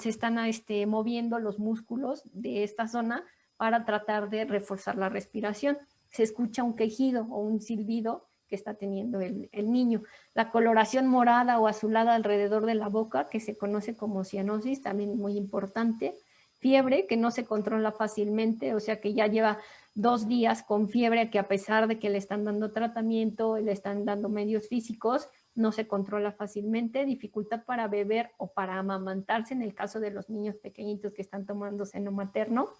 moviendo los músculos de esta zona para tratar de reforzar la respiración. Se escucha un quejido o un silbido que está teniendo el niño. La coloración morada o azulada alrededor de la boca, que se conoce como cianosis, también es muy importante. Fiebre que no se controla fácilmente, o sea que ya lleva 2 días con fiebre, que a pesar de que le están dando tratamiento, le están dando medios físicos, no se controla fácilmente. Dificultad para beber o para amamantarse en el caso de los niños pequeñitos que están tomando seno materno.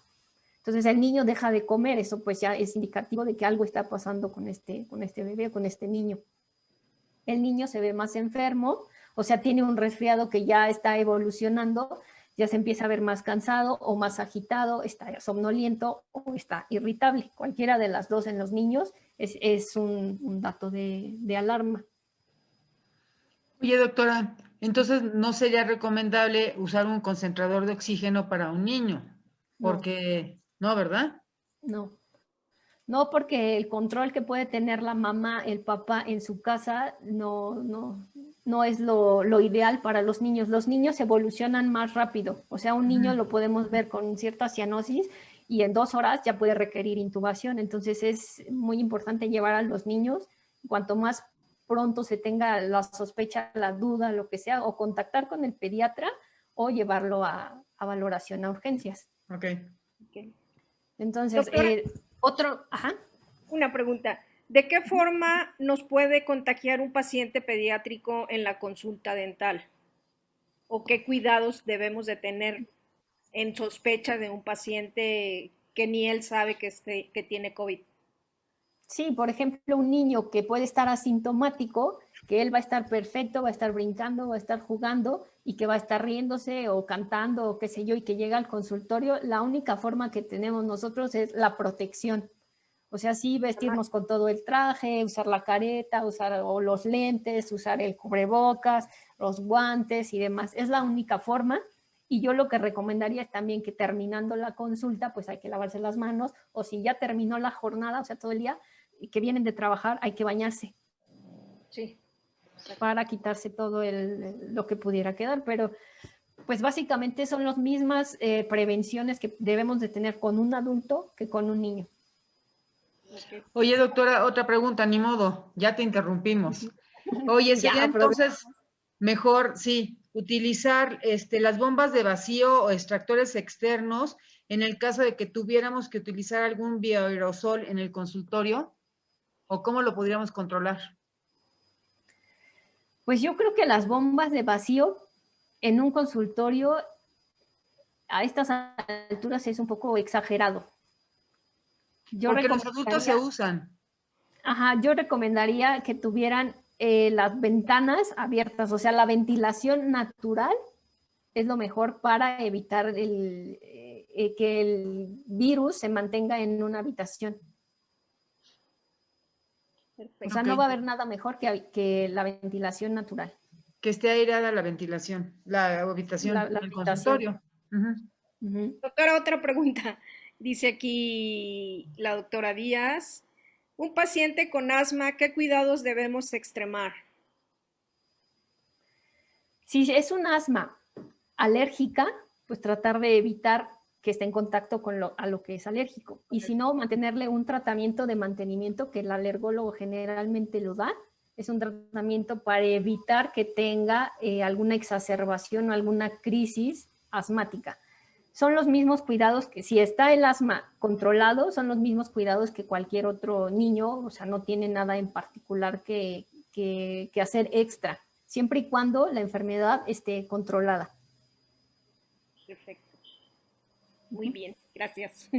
Entonces el niño deja de comer, eso pues ya es indicativo de que algo está pasando con este bebé, con este niño. El niño se ve más enfermo, o sea, tiene un resfriado que ya está evolucionando, ya se empieza a ver más cansado o más agitado, está somnoliento o está irritable. Cualquiera de las dos en los niños es un dato de alarma. Oye, doctora, entonces no sería recomendable usar un concentrador de oxígeno para un niño, porque no, ¿verdad? No, porque el control que puede tener la mamá, el papá en su casa no es lo ideal para los niños. Los niños evolucionan más rápido. O sea, un niño lo podemos ver con cierta cianosis y en 2 horas ya puede requerir intubación. Entonces es muy importante llevar a los niños, cuanto más pronto se tenga la sospecha, la duda, lo que sea, o contactar con el pediatra o llevarlo a valoración a urgencias. Ok. Entonces, una pregunta. ¿De qué forma nos puede contagiar un paciente pediátrico en la consulta dental? ¿O qué cuidados debemos de tener en sospecha de un paciente que ni él sabe que tiene COVID? Sí, por ejemplo, un niño que puede estar asintomático, que él va a estar perfecto, va a estar brincando, va a estar jugando y que va a estar riéndose o cantando o qué sé yo, y que llega al consultorio, la única forma que tenemos nosotros es la protección. O sea, sí, vestirnos con todo el traje, usar la careta, usar o los lentes, usar el cubrebocas, los guantes y demás. Es la única forma. Y yo lo que recomendaría es también que terminando la consulta, pues hay que lavarse las manos, o si ya terminó la jornada, o sea, todo el día, y que vienen de trabajar, hay que bañarse. Sí. Para quitarse todo lo que pudiera quedar, pero pues básicamente son las mismas prevenciones que debemos de tener con un adulto que con un niño. Oye, doctora, otra pregunta, ni modo, ya te interrumpimos. Oye, sería entonces mejor, sí, utilizar las bombas de vacío o extractores externos en el caso de que tuviéramos que utilizar algún bioaerosol en el consultorio, ¿o cómo lo podríamos controlar? Pues yo creo que las bombas de vacío en un consultorio a estas alturas es un poco exagerado. Porque los adultos se usan. Ajá, yo recomendaría que tuvieran las ventanas abiertas, o sea, la ventilación natural es lo mejor para evitar que el virus se mantenga en una habitación. Perfecto. O sea, no va a haber nada mejor que la ventilación natural. Que esté aireada la ventilación, la habitación, La el habitación. consultorio. Doctora, otra pregunta. Dice aquí la doctora Díaz, un paciente con asma, ¿qué cuidados debemos extremar? Si es un asma alérgica, pues tratar de evitar que esté en contacto con a lo que es alérgico. Y si no, mantenerle un tratamiento de mantenimiento que el alergólogo generalmente lo da. Es un tratamiento para evitar que tenga alguna exacerbación o alguna crisis asmática. Son los mismos cuidados que si está el asma controlado, son los mismos cuidados que cualquier otro niño, o sea, no tiene nada en particular que hacer extra, siempre y cuando la enfermedad esté controlada. Perfecto. Muy bien, gracias.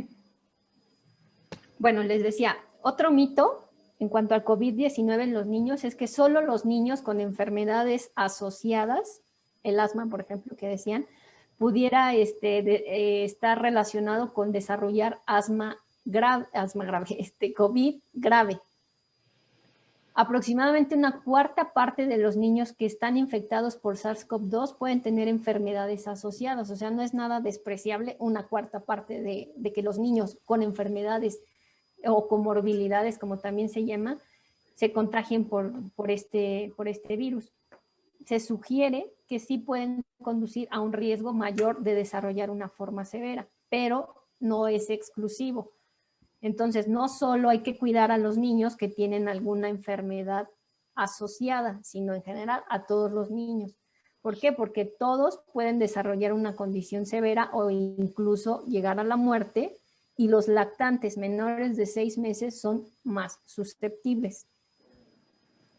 Bueno, les decía, otro mito en cuanto al COVID-19 en los niños es que solo los niños con enfermedades asociadas, el asma, por ejemplo, que decían, pudiera estar relacionado con desarrollar COVID grave. Aproximadamente una cuarta parte de los niños que están infectados por SARS-CoV-2 pueden tener enfermedades asociadas, o sea, no es nada despreciable una cuarta parte de que los niños con enfermedades o comorbilidades, como también se llama, se contagien por este virus. Se sugiere que sí pueden conducir a un riesgo mayor de desarrollar una forma severa, pero no es exclusivo. Entonces, no solo hay que cuidar a los niños que tienen alguna enfermedad asociada, sino en general a todos los niños. ¿Por qué? Porque todos pueden desarrollar una condición severa o incluso llegar a la muerte, y los lactantes menores de 6 meses son más susceptibles.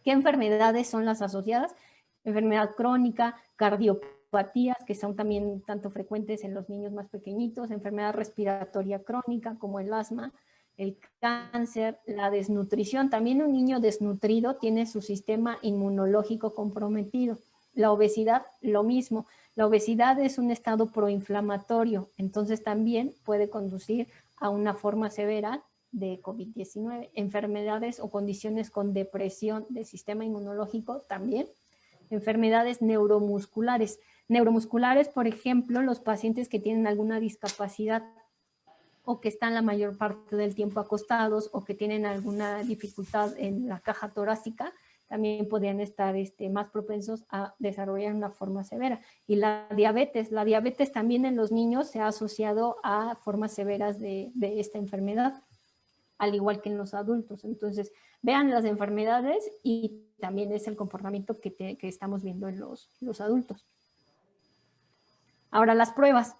¿Qué enfermedades son las asociadas? Enfermedad crónica, cardiopatías, que son también tanto frecuentes en los niños más pequeñitos, enfermedad respiratoria crónica como el asma, el cáncer, la desnutrición. También un niño desnutrido tiene su sistema inmunológico comprometido. La obesidad, lo mismo. La obesidad es un estado proinflamatorio, entonces también puede conducir a una forma severa de COVID-19. Enfermedades o condiciones con depresión del sistema inmunológico también. Enfermedades neuromusculares. Neuromusculares, por ejemplo, los pacientes que tienen alguna discapacidad o que están la mayor parte del tiempo acostados o que tienen alguna dificultad en la caja torácica, también podrían estar más propensos a desarrollar una forma severa. Y la diabetes también en los niños se ha asociado a formas severas de esta enfermedad, al igual que en los adultos. Entonces, vean las enfermedades y también es el comportamiento que estamos viendo en los adultos. Ahora, las pruebas.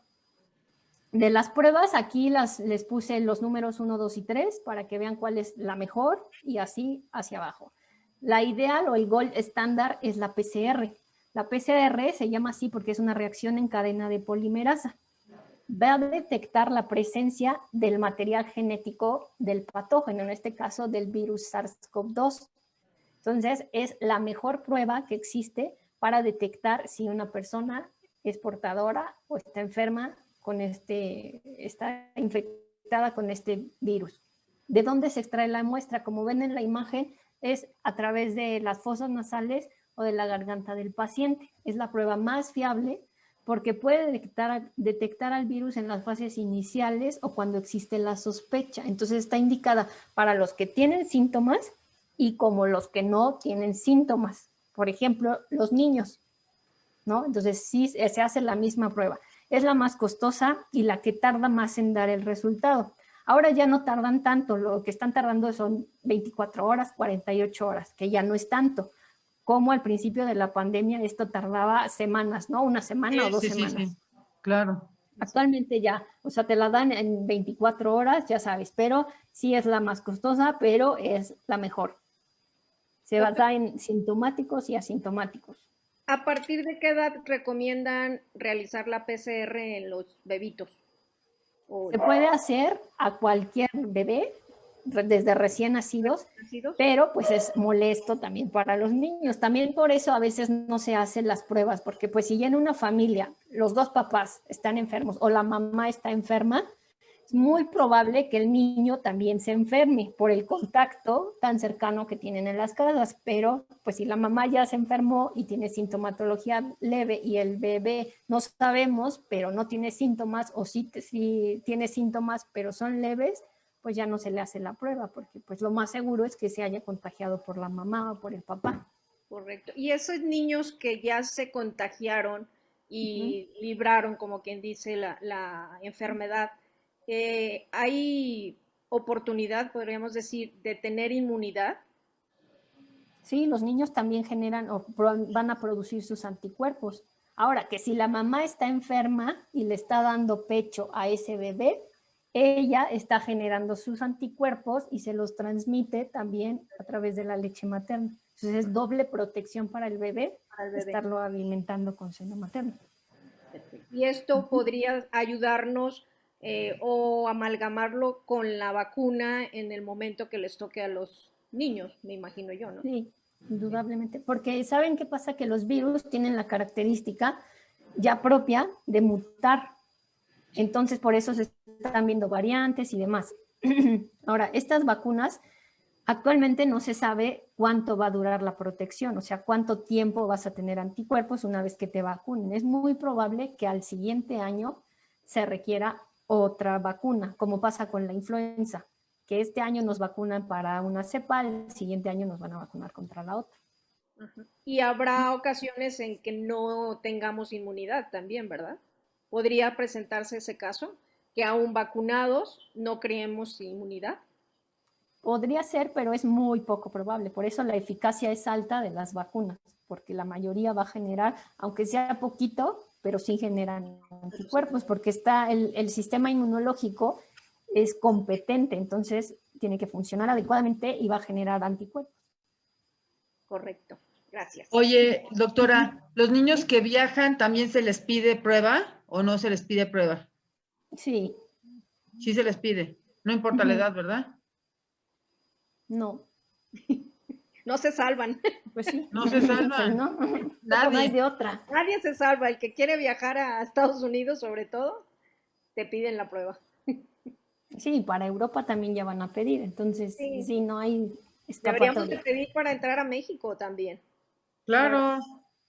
De las pruebas, aquí les puse los números 1, 2 y 3 para que vean cuál es la mejor y así hacia abajo. La ideal o el gold estándar es la PCR. La PCR se llama así porque es una reacción en cadena de polimerasa. Va a detectar la presencia del material genético del patógeno, en este caso del virus SARS-CoV-2. Entonces, es la mejor prueba que existe para detectar si una persona es portadora o está enferma está infectada con este virus. ¿De dónde se extrae la muestra? Como ven en la imagen, es a través de las fosas nasales o de la garganta del paciente. Es la prueba más fiable porque puede detectar al virus en las fases iniciales o cuando existe la sospecha. Entonces está indicada para los que tienen síntomas y como los que no tienen síntomas. Por ejemplo, los niños, ¿no? Entonces sí se hace la misma prueba. Es la más costosa y la que tarda más en dar el resultado. Ahora ya no tardan tanto, lo que están tardando son 24 horas, 48 horas, que ya no es tanto. Como al principio de la pandemia esto tardaba semanas, ¿no? Una semana o 2 semanas. Sí, claro. Actualmente ya, o sea, te la dan en 24 horas, ya sabes, pero sí es la más costosa, pero es la mejor. Se basa en sintomáticos y asintomáticos. ¿A partir de qué edad recomiendan realizar la PCR en los bebitos? Se puede hacer a cualquier bebé desde recién nacidos, pero pues es molesto también para los niños. También por eso a veces no se hacen las pruebas, porque pues si ya en una familia los dos papás están enfermos o la mamá está enferma, es muy probable que el niño también se enferme por el contacto tan cercano que tienen en las casas, pero pues si la mamá ya se enfermó y tiene sintomatología leve y el bebé no sabemos, pero no tiene síntomas, o sí tiene síntomas, pero son leves, pues ya no se le hace la prueba, porque pues lo más seguro es que se haya contagiado por la mamá o por el papá. Correcto. Y esos niños que ya se contagiaron y libraron, como quien dice, la enfermedad, ¿hay oportunidad, podríamos decir, de tener inmunidad? Sí, los niños también generan o van a producir sus anticuerpos. Ahora, que si la mamá está enferma y le está dando pecho a ese bebé, ella está generando sus anticuerpos y se los transmite también a través de la leche materna. Entonces es doble protección para el bebé, estarlo alimentando con seno materno. Y esto podría ayudarnos o amalgamarlo con la vacuna en el momento que les toque a los niños, me imagino yo, ¿no? Sí, indudablemente, porque ¿saben qué pasa? Que los virus tienen la característica ya propia de mutar. Entonces, por eso se están viendo variantes y demás. Ahora, estas vacunas, actualmente no se sabe cuánto va a durar la protección, o sea, cuánto tiempo vas a tener anticuerpos una vez que te vacunen. Es muy probable que al siguiente año se requiera otra vacuna, como pasa con la influenza, que este año nos vacunan para una cepa, el siguiente año nos van a vacunar contra la otra. Y habrá ocasiones en que no tengamos inmunidad también, ¿verdad? ¿Podría presentarse ese caso? Que aún vacunados no creemos inmunidad. Podría ser, pero es muy poco probable. Por eso la eficacia es alta de las vacunas, porque la mayoría va a generar, aunque sea poquito, pero sí generan anticuerpos, porque está el sistema inmunológico es competente, entonces tiene que funcionar adecuadamente y va a generar anticuerpos. Correcto, gracias. Oye, doctora, ¿los niños que viajan también se les pide prueba o no se les pide prueba? Sí. Sí se les pide, no importa la edad, ¿verdad? No. No se salvan. Pues sí. No se salvan. Pues no. Nadie. No hay de otra. Nadie se salva. El que quiere viajar a Estados Unidos, sobre todo, te piden la prueba. Sí, para Europa también ya van a pedir, entonces sí no hay escapatoria. Deberíamos de pedir para entrar a México también. Claro.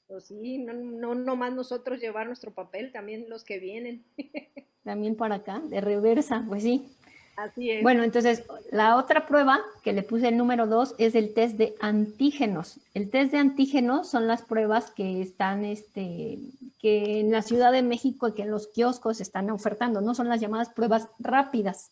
Pues sí, no nomás nosotros llevar nuestro papel, también los que vienen. También para acá, de reversa, pues sí. Así es. Bueno, entonces la otra prueba que le puse el número 2 es el test de antígenos. El test de antígenos son las pruebas que están, que en la Ciudad de México y que en los kioscos están ofertando, no son las llamadas pruebas rápidas.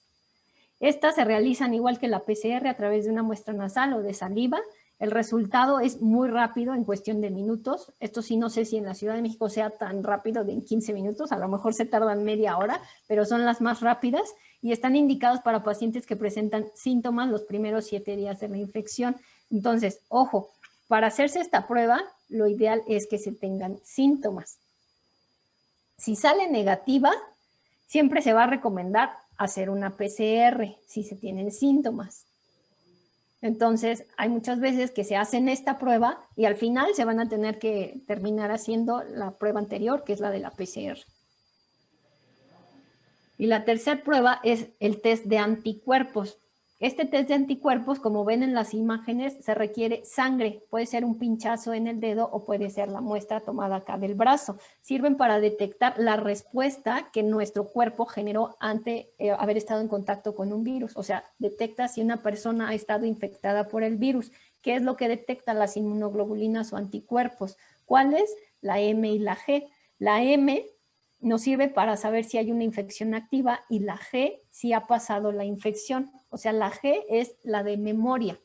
Estas se realizan igual que la PCR a través de una muestra nasal o de saliva. El resultado es muy rápido, en cuestión de minutos. Esto sí, no sé si en la Ciudad de México sea tan rápido de en 15 minutos, a lo mejor se tardan media hora, pero son las más rápidas y están indicados para pacientes que presentan síntomas los primeros 7 días de la infección. Entonces, ojo, para hacerse esta prueba, lo ideal es que se tengan síntomas. Si sale negativa, siempre se va a recomendar hacer una PCR si se tienen síntomas. Entonces, hay muchas veces que se hacen esta prueba y al final se van a tener que terminar haciendo la prueba anterior, que es la de la PCR. Y la tercera prueba es el test de anticuerpos. Este test de anticuerpos, como ven en las imágenes, se requiere sangre. Puede ser un pinchazo en el dedo o puede ser la muestra tomada acá del brazo. Sirven para detectar la respuesta que nuestro cuerpo generó ante haber estado en contacto con un virus. O sea, detecta si una persona ha estado infectada por el virus. ¿Qué es lo que detecta las inmunoglobulinas o anticuerpos? ¿Cuáles? La M y la G. La M nos sirve para saber si hay una infección activa y la G si ha pasado la infección. O sea, la G es la de memoria.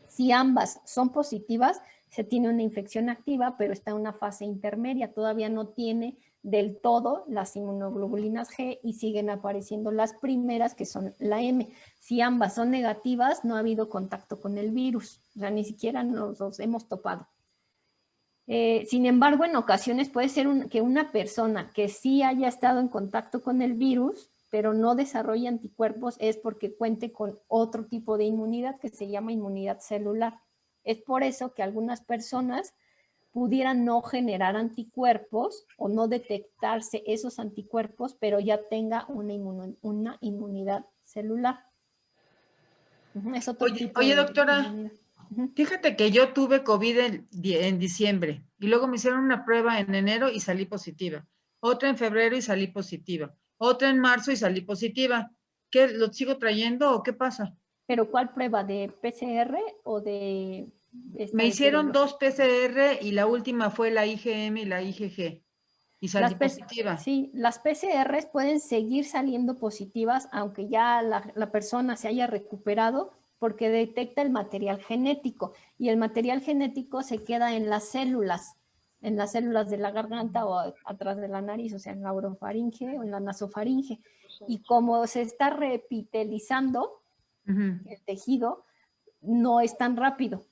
Si ambas son positivas, se tiene una infección activa, pero está en una fase intermedia. Todavía no tiene del todo las inmunoglobulinas G y siguen apareciendo las primeras, que son la M. Si ambas son negativas, no ha habido contacto con el virus. O sea, ni siquiera nos los hemos topado. Sin embargo, en ocasiones puede ser que una persona que sí haya estado en contacto con el virus pero no desarrolla anticuerpos, es porque cuente con otro tipo de inmunidad que se llama inmunidad celular. Es por eso que algunas personas pudieran no generar anticuerpos o no detectarse esos anticuerpos, pero ya tenga una inmunidad celular. Es otro tipo Oye, de doctora, inmunidad. fíjate que yo tuve COVID en diciembre y luego me hicieron una prueba en enero y salí positiva. Otra en febrero y salí positiva. Otra en marzo y salí positiva. ¿Qué, lo sigo trayendo o qué pasa? ¿Pero cuál prueba? ¿De PCR o de esta Me de hicieron serológica? 2 PCR y la última fue la IgM y la IgG y salí positiva. Sí, las PCRs pueden seguir saliendo positivas aunque ya la persona se haya recuperado porque detecta el material genético y el material genético se queda en las células de la garganta o atrás de la nariz, o sea, en la orofaringe o en la nasofaringe. Y como se está repitelizando el tejido, no es tan rápido.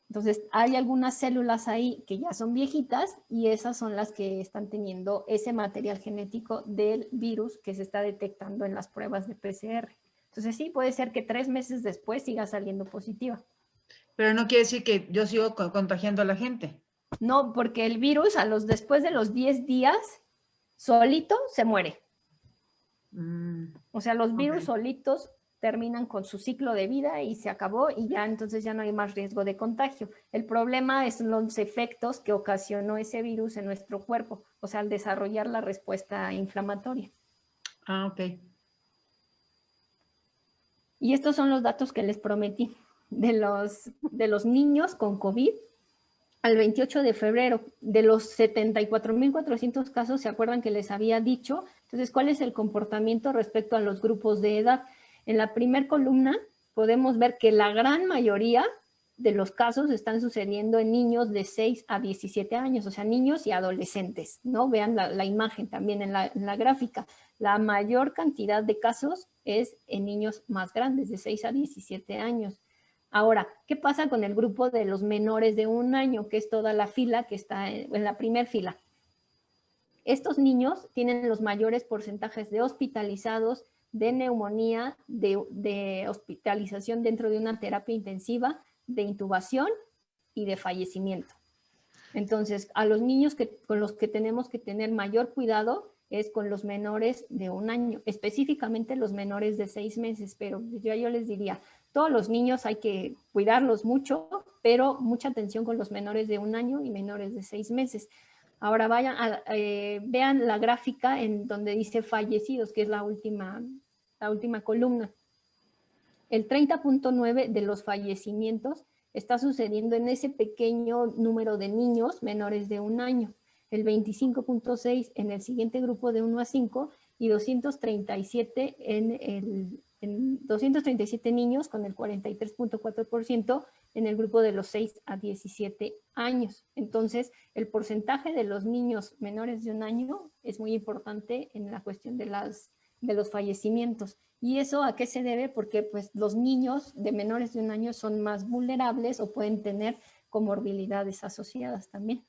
Entonces, hay algunas células ahí que ya son viejitas y esas son las que están teniendo ese material genético del virus que se está detectando en las pruebas de PCR. Entonces, sí, puede ser que 3 meses después siga saliendo positiva. Pero no quiere decir que yo sigo contagiando a la gente. No, porque el virus después de los 10 días solito se muere. O sea, los virus solitos terminan con su ciclo de vida y se acabó y ya entonces ya no hay más riesgo de contagio. El problema es los efectos que ocasionó ese virus en nuestro cuerpo, o sea, al desarrollar la respuesta inflamatoria. Ah, ok. Y estos son los datos que les prometí de los niños con COVID al 28 de febrero. De los 74.400 casos, ¿se acuerdan que les había dicho? Entonces, ¿cuál es el comportamiento respecto a los grupos de edad? En la primera columna podemos ver que la gran mayoría de los casos están sucediendo en niños de 6 a 17 años, o sea, niños y adolescentes, ¿no? Vean la imagen también en la gráfica. La mayor cantidad de casos es en niños más grandes, de 6 a 17 años. Ahora, ¿qué pasa con el grupo de los menores de 1 año, que es toda la fila que está en la primera fila? Estos niños tienen los mayores porcentajes de hospitalizados, de neumonía, de hospitalización dentro de una terapia intensiva, de intubación y de fallecimiento. Entonces, a los niños con los que tenemos que tener mayor cuidado es con los menores de 1 año, específicamente los menores de 6 meses, pero yo les diría, todos los niños hay que cuidarlos mucho, pero mucha atención con los menores de 1 año y menores de 6 meses. Ahora vean la gráfica en donde dice fallecidos, que es la última columna. El 30.9 de los fallecimientos está sucediendo en ese pequeño número de niños menores de 1 año. El 25.6 en el siguiente grupo de 1 a 5 y 237 en 237 niños con el 43.4% en el grupo de los 6 a 17 años. Entonces, el porcentaje de los niños menores de 1 año es muy importante en la cuestión de los fallecimientos. ¿Y eso a qué se debe? Porque pues, los niños de menores de 1 año son más vulnerables o pueden tener comorbilidades asociadas también.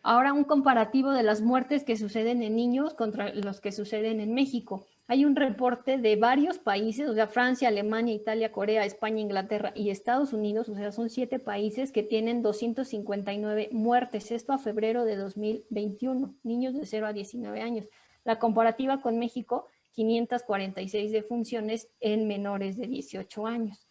Ahora un comparativo de las muertes que suceden en niños contra los que suceden en México. Hay un reporte de varios países, o sea, Francia, Alemania, Italia, Corea, España, Inglaterra y Estados Unidos, o sea, son 7 países que tienen 259 muertes. Esto a febrero de 2021, niños de 0 a 19 años. La comparativa con México, 546 defunciones en menores de 18 años.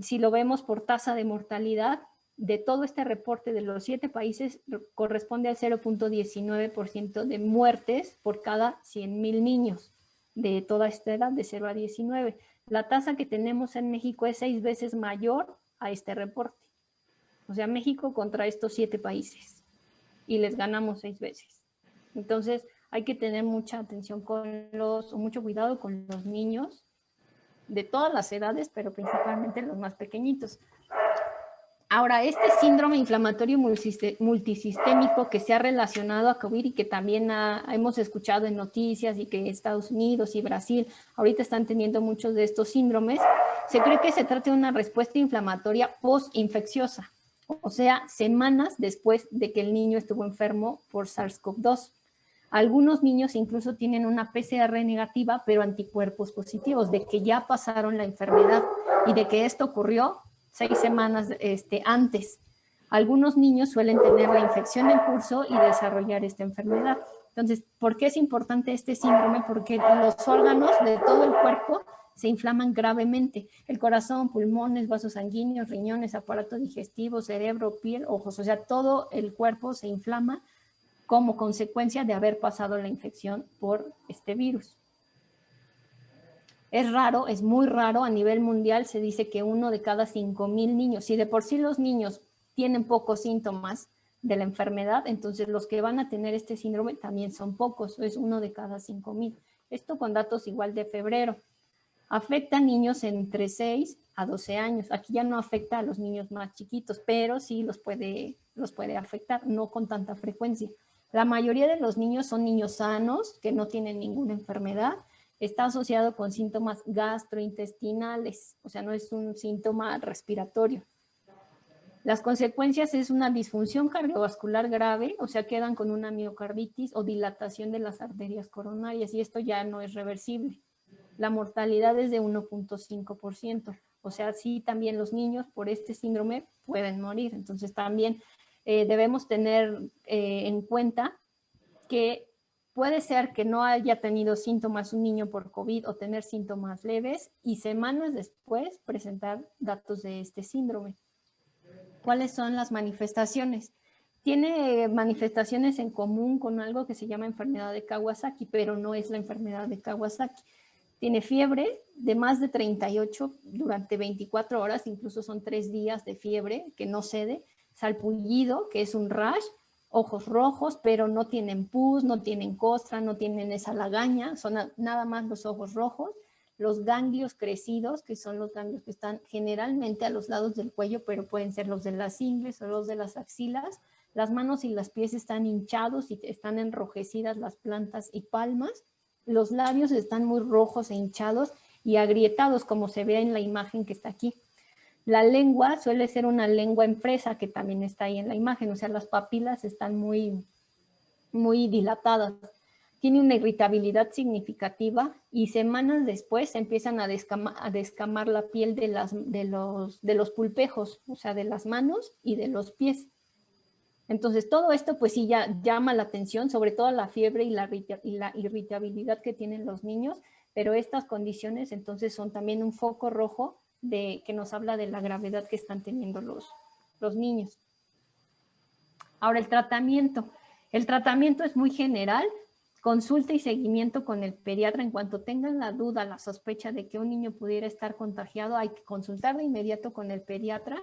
Si lo vemos por tasa de mortalidad, de todo este reporte de los 7 países corresponde al 0.19% de muertes por cada 100,000 niños de toda esta edad, de 0 a 19. La tasa que tenemos en México es 6 veces mayor a este reporte. O sea, México contra estos 7 países y les ganamos 6 veces. Entonces, hay que tener mucha atención mucho cuidado con los niños de todas las edades, pero principalmente los más pequeñitos. Ahora, este síndrome inflamatorio multisistémico que se ha relacionado a COVID y que también hemos escuchado en noticias y que Estados Unidos y Brasil ahorita están teniendo muchos de estos síndromes, se cree que se trata de una respuesta inflamatoria postinfecciosa, o sea, semanas después de que el niño estuvo enfermo por SARS-CoV-2. Algunos niños incluso tienen una PCR negativa, pero anticuerpos positivos, de que ya pasaron la enfermedad y de que esto ocurrió 6 semanas antes. Algunos niños suelen tener la infección en curso y desarrollar esta enfermedad. Entonces, ¿por qué es importante este síndrome? Porque los órganos de todo el cuerpo se inflaman gravemente. El corazón, pulmones, vasos sanguíneos, riñones, aparato digestivo, cerebro, piel, ojos. O sea, todo el cuerpo se inflama como consecuencia de haber pasado la infección por este virus. Es raro, es muy raro, a nivel mundial se dice que 1 de cada 5,000 niños, si de por sí los niños tienen pocos síntomas de la enfermedad, entonces los que van a tener este síndrome también son pocos, es 1 de cada 5,000. Esto con datos igual de febrero. Afecta a niños entre 6 a 12 años. Aquí ya no afecta a los niños más chiquitos, pero sí los puede afectar, no con tanta frecuencia. La mayoría de los niños son niños sanos, que no tienen ninguna enfermedad. Está asociado con síntomas gastrointestinales, o sea, no es un síntoma respiratorio. Las consecuencias es una disfunción cardiovascular grave, o sea, quedan con una miocarditis o dilatación de las arterias coronarias, y esto ya no es reversible. La mortalidad es de 1.5%, o sea, sí también los niños por este síndrome pueden morir. Entonces también debemos tener en cuenta que puede ser que no haya tenido síntomas un niño por COVID o tener síntomas leves y semanas después presentar datos de este síndrome. ¿Cuáles son las manifestaciones? Tiene manifestaciones en común con algo que se llama enfermedad de Kawasaki, pero no es la enfermedad de Kawasaki. Tiene fiebre de más de 38 durante 24 horas, incluso son 3 días de fiebre que no cede, salpullido, que es un rash, ojos rojos, pero no tienen pus, no tienen costra, no tienen esa lagaña, son nada más los ojos rojos, los ganglios crecidos, que son los ganglios que están generalmente a los lados del cuello, pero pueden ser los de las ingles o los de las axilas. Las manos y los pies están hinchados y están enrojecidas las plantas y palmas. Los labios están muy rojos e hinchados y agrietados, como se ve en la imagen que está aquí. La lengua suele ser una lengua en fresa, que también está ahí en la imagen, o sea, las papilas están muy, muy dilatadas. Tiene una irritabilidad significativa y semanas después empiezan a descamar la piel de los pulpejos, o sea, de las manos y de los pies. Entonces, todo esto pues sí ya llama la atención, sobre todo la fiebre y la irritabilidad que tienen los niños, pero estas condiciones entonces son también un foco rojo que nos habla de la gravedad que están teniendo los niños. Ahora, el tratamiento. El tratamiento es muy general, consulta y seguimiento con el pediatra. En cuanto tengan la duda, la sospecha de que un niño pudiera estar contagiado, hay que consultar de inmediato con el pediatra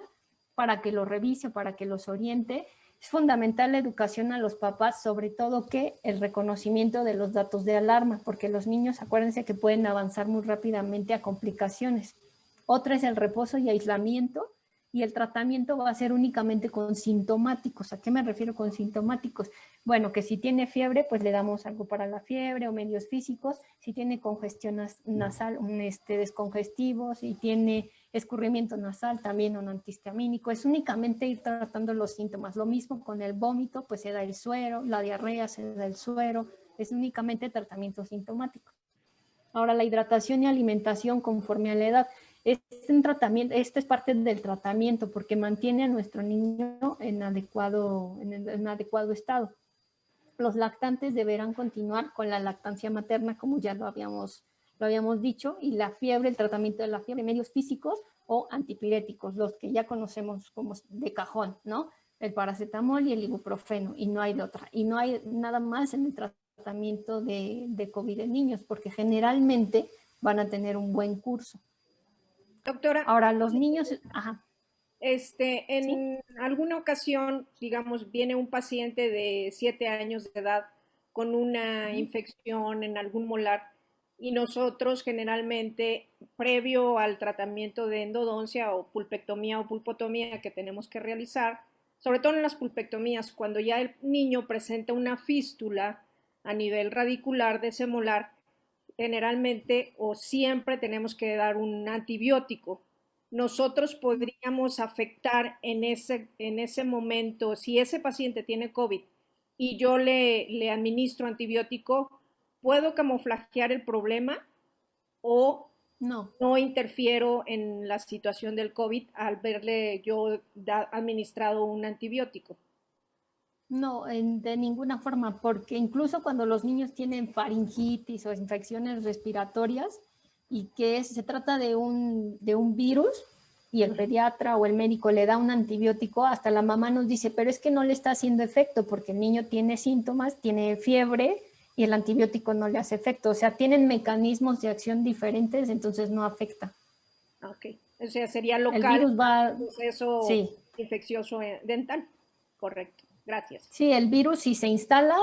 para que lo revise, para que los oriente. Es fundamental la educación a los papás, sobre todo que el reconocimiento de los datos de alarma, porque los niños, acuérdense que pueden avanzar muy rápidamente a complicaciones. Otra es el reposo y aislamiento, y el tratamiento va a ser únicamente con sintomáticos. ¿A qué me refiero con sintomáticos? Bueno, que si tiene fiebre, pues le damos algo para la fiebre o medios físicos. Si tiene congestión nasal, un descongestivo. Si tiene escurrimiento nasal, también un antihistamínico. Es únicamente ir tratando los síntomas. Lo mismo con el vómito, pues se da el suero, la diarrea se da el suero. Es únicamente tratamiento sintomático. Ahora, la hidratación y alimentación conforme a la edad. Esto es parte del tratamiento porque mantiene a nuestro niño en adecuado estado. Los lactantes deberán continuar con la lactancia materna, como ya lo habíamos dicho, y la fiebre, el tratamiento de la fiebre, medios físicos o antipiréticos, los que ya conocemos como de cajón, ¿no? El paracetamol y el ibuprofeno, y no hay de otra. Y no hay nada más en el tratamiento de COVID en niños, porque generalmente van a tener un buen curso. Doctora, ahora los niños, en ¿sí? alguna ocasión, digamos, viene un paciente de 7 años de edad con una infección en algún molar y nosotros generalmente, previo al tratamiento de endodoncia o pulpectomía o pulpotomía que tenemos que realizar, sobre todo en las pulpectomías, cuando ya el niño presenta una fístula a nivel radicular de ese molar, generalmente o siempre tenemos que dar un antibiótico. Nosotros podríamos afectar en ese momento, si ese paciente tiene COVID, y yo le administro antibiótico, ¿puedo camuflajear el problema o No, no interfiero en la situación del COVID al verle yo administrado un antibiótico? no, de ninguna forma, porque incluso cuando los niños tienen faringitis o infecciones respiratorias y que se trata de un virus y el pediatra o el médico le da un antibiótico, hasta la mamá nos dice, pero es que no le está haciendo efecto porque el niño tiene síntomas, tiene fiebre y el antibiótico no le hace efecto. O sea, tienen mecanismos de acción diferentes, entonces no afecta. Ok, o sea, sería El local virus va, proceso sí, infeccioso dental. Correcto, gracias. sí, el virus si se instala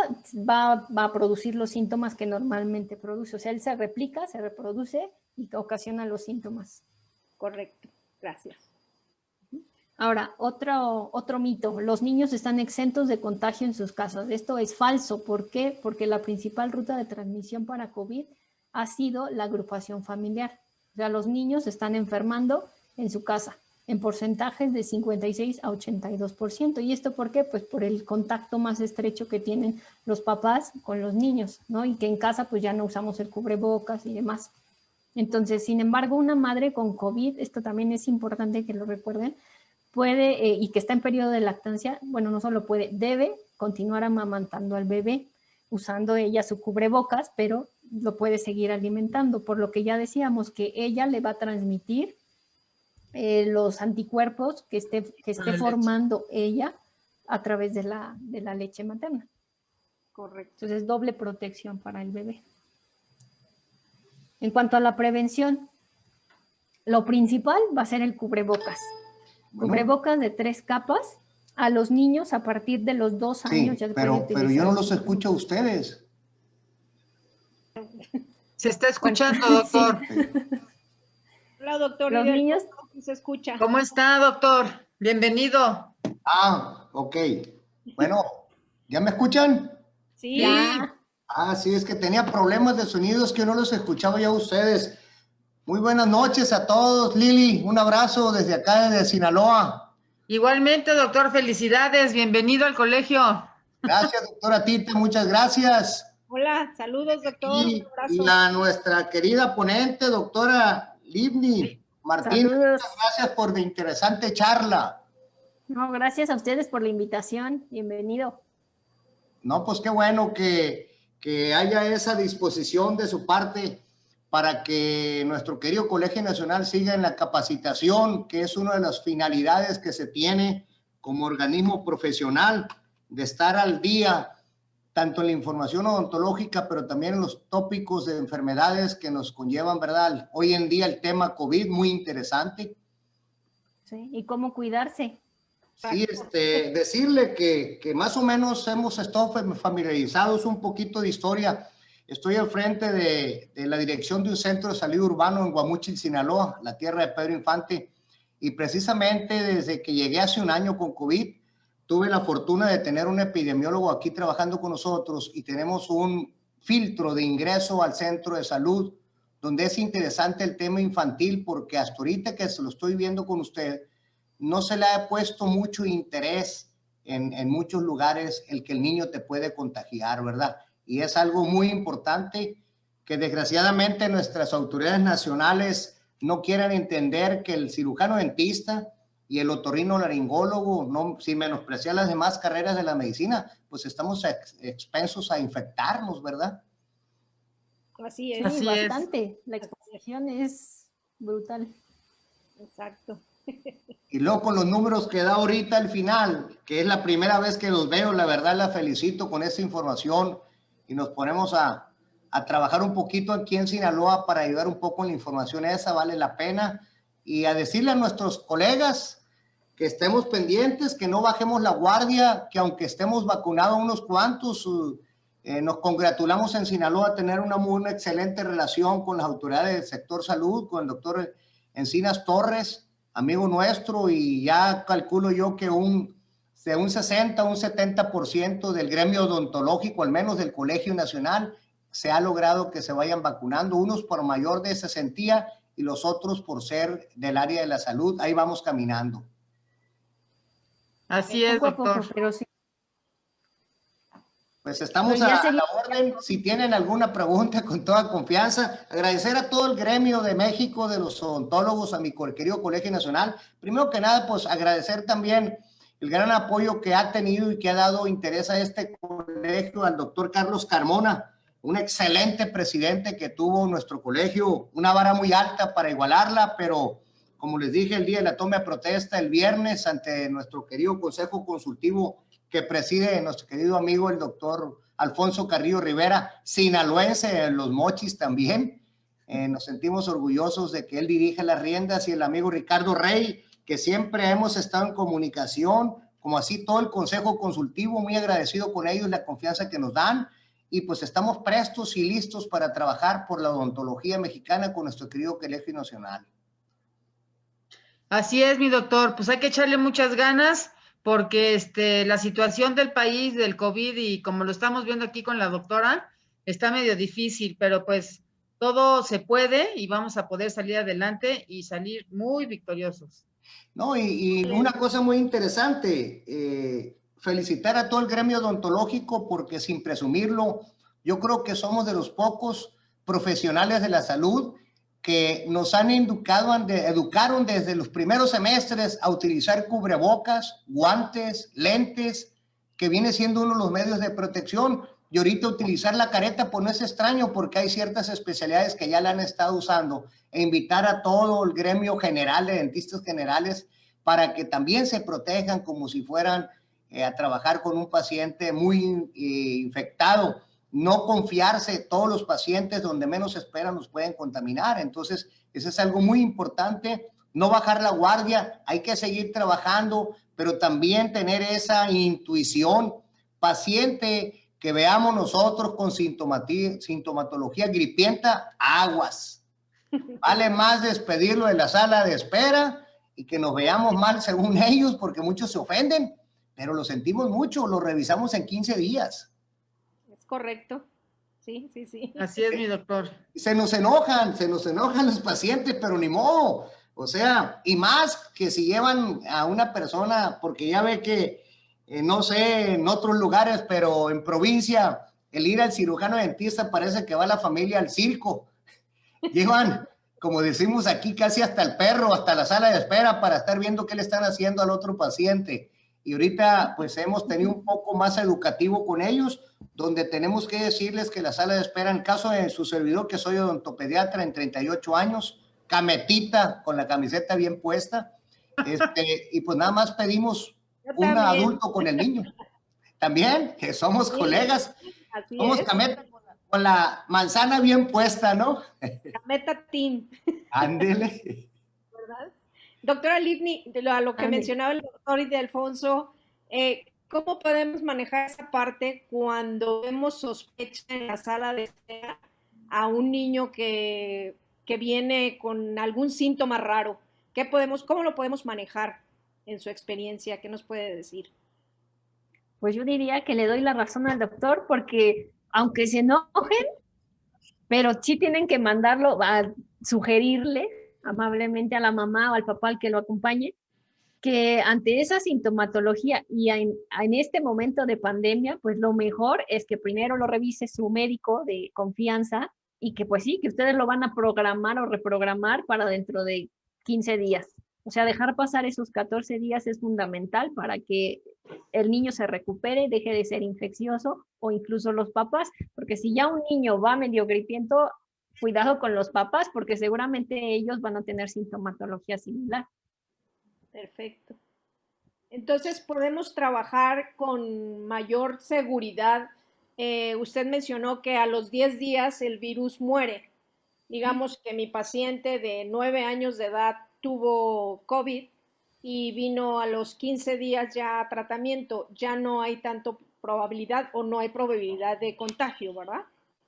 va a producir los síntomas que normalmente produce. O sea, él se replica, se reproduce y ocasiona los síntomas. Correcto, gracias. Ahora, otro mito, los niños están exentos de contagio en sus casas. Esto es falso. ¿Por qué? Porque la principal ruta de transmisión para COVID ha sido la agrupación familiar. O sea, los niños están enfermando en su casa en porcentajes de 56 a 82%. ¿Y esto por qué? Pues por el contacto más estrecho que tienen los papás con los niños, ¿no? Y que en casa pues ya no usamos el cubrebocas y demás. Entonces, sin embargo, una madre con COVID, esto también es importante que lo recuerden, puede, y que está en periodo de lactancia, bueno, no solo puede, debe continuar amamantando al bebé usando ella su cubrebocas, pero lo puede seguir alimentando, por lo que ya decíamos que ella le va a transmitir los anticuerpos que esté formando ella a través de la leche materna. Correcto. Entonces, doble protección para el bebé. En cuanto a la prevención, lo principal va a ser el cubrebocas. Bueno, Cubrebocas de 3 capas. A los niños a partir de los 2 años sí, ya se puede utilizar. pero yo no los escucho a ustedes. Se está escuchando, doctor. Sí. Hola, doctor. Los niños. Se escucha. ¿Cómo está, doctor? Bienvenido. Ah, ok. Bueno, ¿ya me escuchan? Sí. Ya. Ah, sí, es que tenía problemas de sonidos que no los escuchaba ya a ustedes. Muy buenas noches a todos. Lili, un abrazo desde acá, desde Sinaloa. Igualmente, doctor, felicidades. Bienvenido al colegio. Gracias, doctora Tita, muchas gracias. Hola, saludos, doctor. Y Un abrazo. nuestra querida ponente, doctora Livni Martínez, Saludos. muchas gracias por la interesante charla. No, gracias a ustedes por la invitación. Bienvenido. No, pues qué bueno que haya esa disposición de su parte para que nuestro querido Colegio Nacional siga en la capacitación, que es una de las finalidades que se tiene como organismo profesional, de estar al día, tanto en la información odontológica, pero también en los tópicos de enfermedades que nos conllevan, ¿verdad? Hoy en día el tema COVID, muy interesante. Sí, y cómo cuidarse. Sí, decirle que más o menos hemos estado familiarizados un poquito de historia. Estoy al frente de la dirección de un centro de salud urbano en Guamúchil, Sinaloa, la tierra de Pedro Infante, y precisamente desde que llegué hace un año con COVID, tuve la fortuna de tener un epidemiólogo aquí trabajando con nosotros y tenemos un filtro de ingreso al centro de salud, donde es interesante el tema infantil, porque hasta ahorita que se lo estoy viendo con usted, no se le ha puesto mucho interés en muchos lugares el que el niño te puede contagiar, ¿verdad? Y es algo muy importante que desgraciadamente nuestras autoridades nacionales no quieren entender que el cirujano dentista y el otorrinolaringólogo, no, sin menospreciar las demás carreras de la medicina, pues estamos expensos a infectarnos, ¿verdad? Así es. Sí, Así es. bastante. La exposición es brutal. Exacto. Y luego con los números que da ahorita al final, que es la primera vez que los veo, la verdad la felicito con esta información y nos ponemos a trabajar un poquito aquí en Sinaloa para ayudar un poco en la información esa, vale la pena. Y a decirle a nuestros colegas que estemos pendientes, que no bajemos la guardia, que aunque estemos vacunados unos cuantos, nos congratulamos en Sinaloa a tener una excelente relación con las autoridades del sector salud, con el doctor Encinas Torres, amigo nuestro, y ya calculo yo que de un 60 a un 70% del gremio odontológico, al menos del Colegio Nacional, se ha logrado que se vayan vacunando, unos por mayor de 60 y los otros por ser del área de la salud. Ahí vamos caminando. Así es, Poco a poco, doctor. pero sí. Pues estamos Pero ya a la sería- orden. Si tienen alguna pregunta, con toda confianza. Agradecer a todo el gremio de México, de los odontólogos, a mi querido Colegio Nacional. Primero que nada, pues agradecer también el gran apoyo que ha tenido y que ha dado interés a este colegio, al doctor Carlos Carmona, un excelente presidente que tuvo nuestro colegio, una vara muy alta para igualarla, pero como les dije el día de la toma de protesta, el viernes, ante nuestro querido Consejo Consultivo que preside nuestro querido amigo el doctor Alfonso Carrillo Rivera, sinaloense en Los Mochis también. Nos sentimos orgullosos de que él dirige las riendas, y el amigo Ricardo Rey, que siempre hemos estado en comunicación, como así todo el Consejo Consultivo, muy agradecido con ellos, la confianza que nos dan, y pues estamos prestos y listos para trabajar por la odontología mexicana con nuestro querido Colegio Nacional. Así es, mi doctor, pues hay que echarle muchas ganas porque la situación del país, del COVID, y como lo estamos viendo aquí con la doctora, está medio difícil, pero pues todo se puede y vamos a poder salir adelante y salir muy victoriosos. No, y una cosa muy interesante, felicitar a todo el gremio odontológico, porque sin presumirlo, yo creo que somos de los pocos profesionales de la salud que nos han educaron desde los primeros semestres a utilizar cubrebocas, guantes, lentes, que viene siendo uno de los medios de protección. Y ahorita utilizar la careta, pues no es extraño, porque hay ciertas especialidades que ya la han estado usando. E invitar a todo el gremio general de dentistas generales para que también se protejan como si fueran a trabajar con un paciente muy infectado. No confiarse, todos los pacientes donde menos esperan los pueden contaminar. Entonces, eso es algo muy importante. No bajar la guardia, hay que seguir trabajando, pero también tener esa intuición. Paciente que veamos nosotros con sintomatología gripienta, aguas. Vale más despedirlo de la sala de espera y que nos veamos mal según ellos, porque muchos se ofenden, pero lo sentimos mucho, lo revisamos en 15 días. Correcto. Sí, sí, sí. Así es, mi doctor. Se nos enojan los pacientes, pero ni modo. O sea, y más que si llevan a una persona, porque ya ve que, no sé, en otros lugares, pero en provincia, el ir al cirujano dentista parece que va la familia al circo. Llevan, como decimos aquí, casi hasta el perro, hasta la sala de espera para estar viendo qué le están haciendo al otro paciente. Y ahorita pues hemos tenido un poco más educativo con ellos, donde tenemos que decirles que la sala de espera, en caso de su servidor, que soy odontopediatra en 38 años, cametita, con la camiseta bien puesta, y pues nada más pedimos un adulto con el niño. También, que somos colegas, así somos es. cameta con la manzana bien puesta, ¿no? Cameta Team. Ándele. ¿Verdad? Doctora Livni, a lo que mencionaba el doctor y de Alfonso, ¿cómo podemos manejar esa parte cuando vemos sospecha en la sala de espera a un niño que viene con algún síntoma raro? ¿Cómo lo podemos manejar en su experiencia? ¿Qué nos puede decir? Pues yo diría que le doy la razón al doctor, porque aunque se enojen, pero sí tienen que mandarlo a sugerirle amablemente a la mamá o al papá al que lo acompañe, que ante esa sintomatología y en este momento de pandemia, pues lo mejor es que primero lo revise su médico de confianza, y que pues sí, que ustedes lo van a programar o reprogramar para dentro de 15 días. O sea, dejar pasar esos 14 días es fundamental para que el niño se recupere, deje de ser infeccioso, o incluso los papás, porque si ya un niño va medio gripiento, cuidado con los papás, porque seguramente ellos van a tener sintomatología similar. Perfecto. Entonces podemos trabajar con mayor seguridad. Usted mencionó que a los 10 días el virus muere. Digamos que mi paciente de 9 años de edad tuvo COVID y vino a los 15 días ya a tratamiento. Ya no hay tanto probabilidad o no hay probabilidad de contagio, ¿verdad?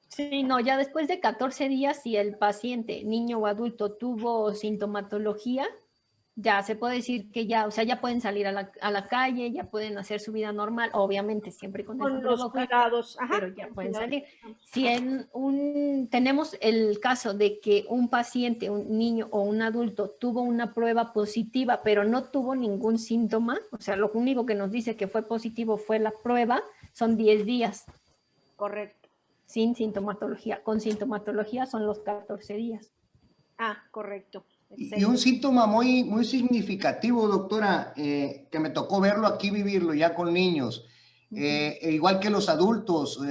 Sí, no, ya después de 14 días, si el paciente, niño o adulto, tuvo sintomatología, ya se puede decir que ya, o sea, ya pueden salir a la calle, ya pueden hacer su vida normal, obviamente siempre con los cuidados, pero ya pueden salir. Si tenemos el caso de que un paciente, un niño o un adulto tuvo una prueba positiva, pero no tuvo ningún síntoma, o sea, lo único que nos dice que fue positivo fue la prueba, son 10 días. Correcto. Sin sintomatología. Con sintomatología son los 14 días. Ah, correcto. Y un síntoma muy, muy significativo, doctora, que me tocó verlo aquí, vivirlo ya con niños, igual que los adultos,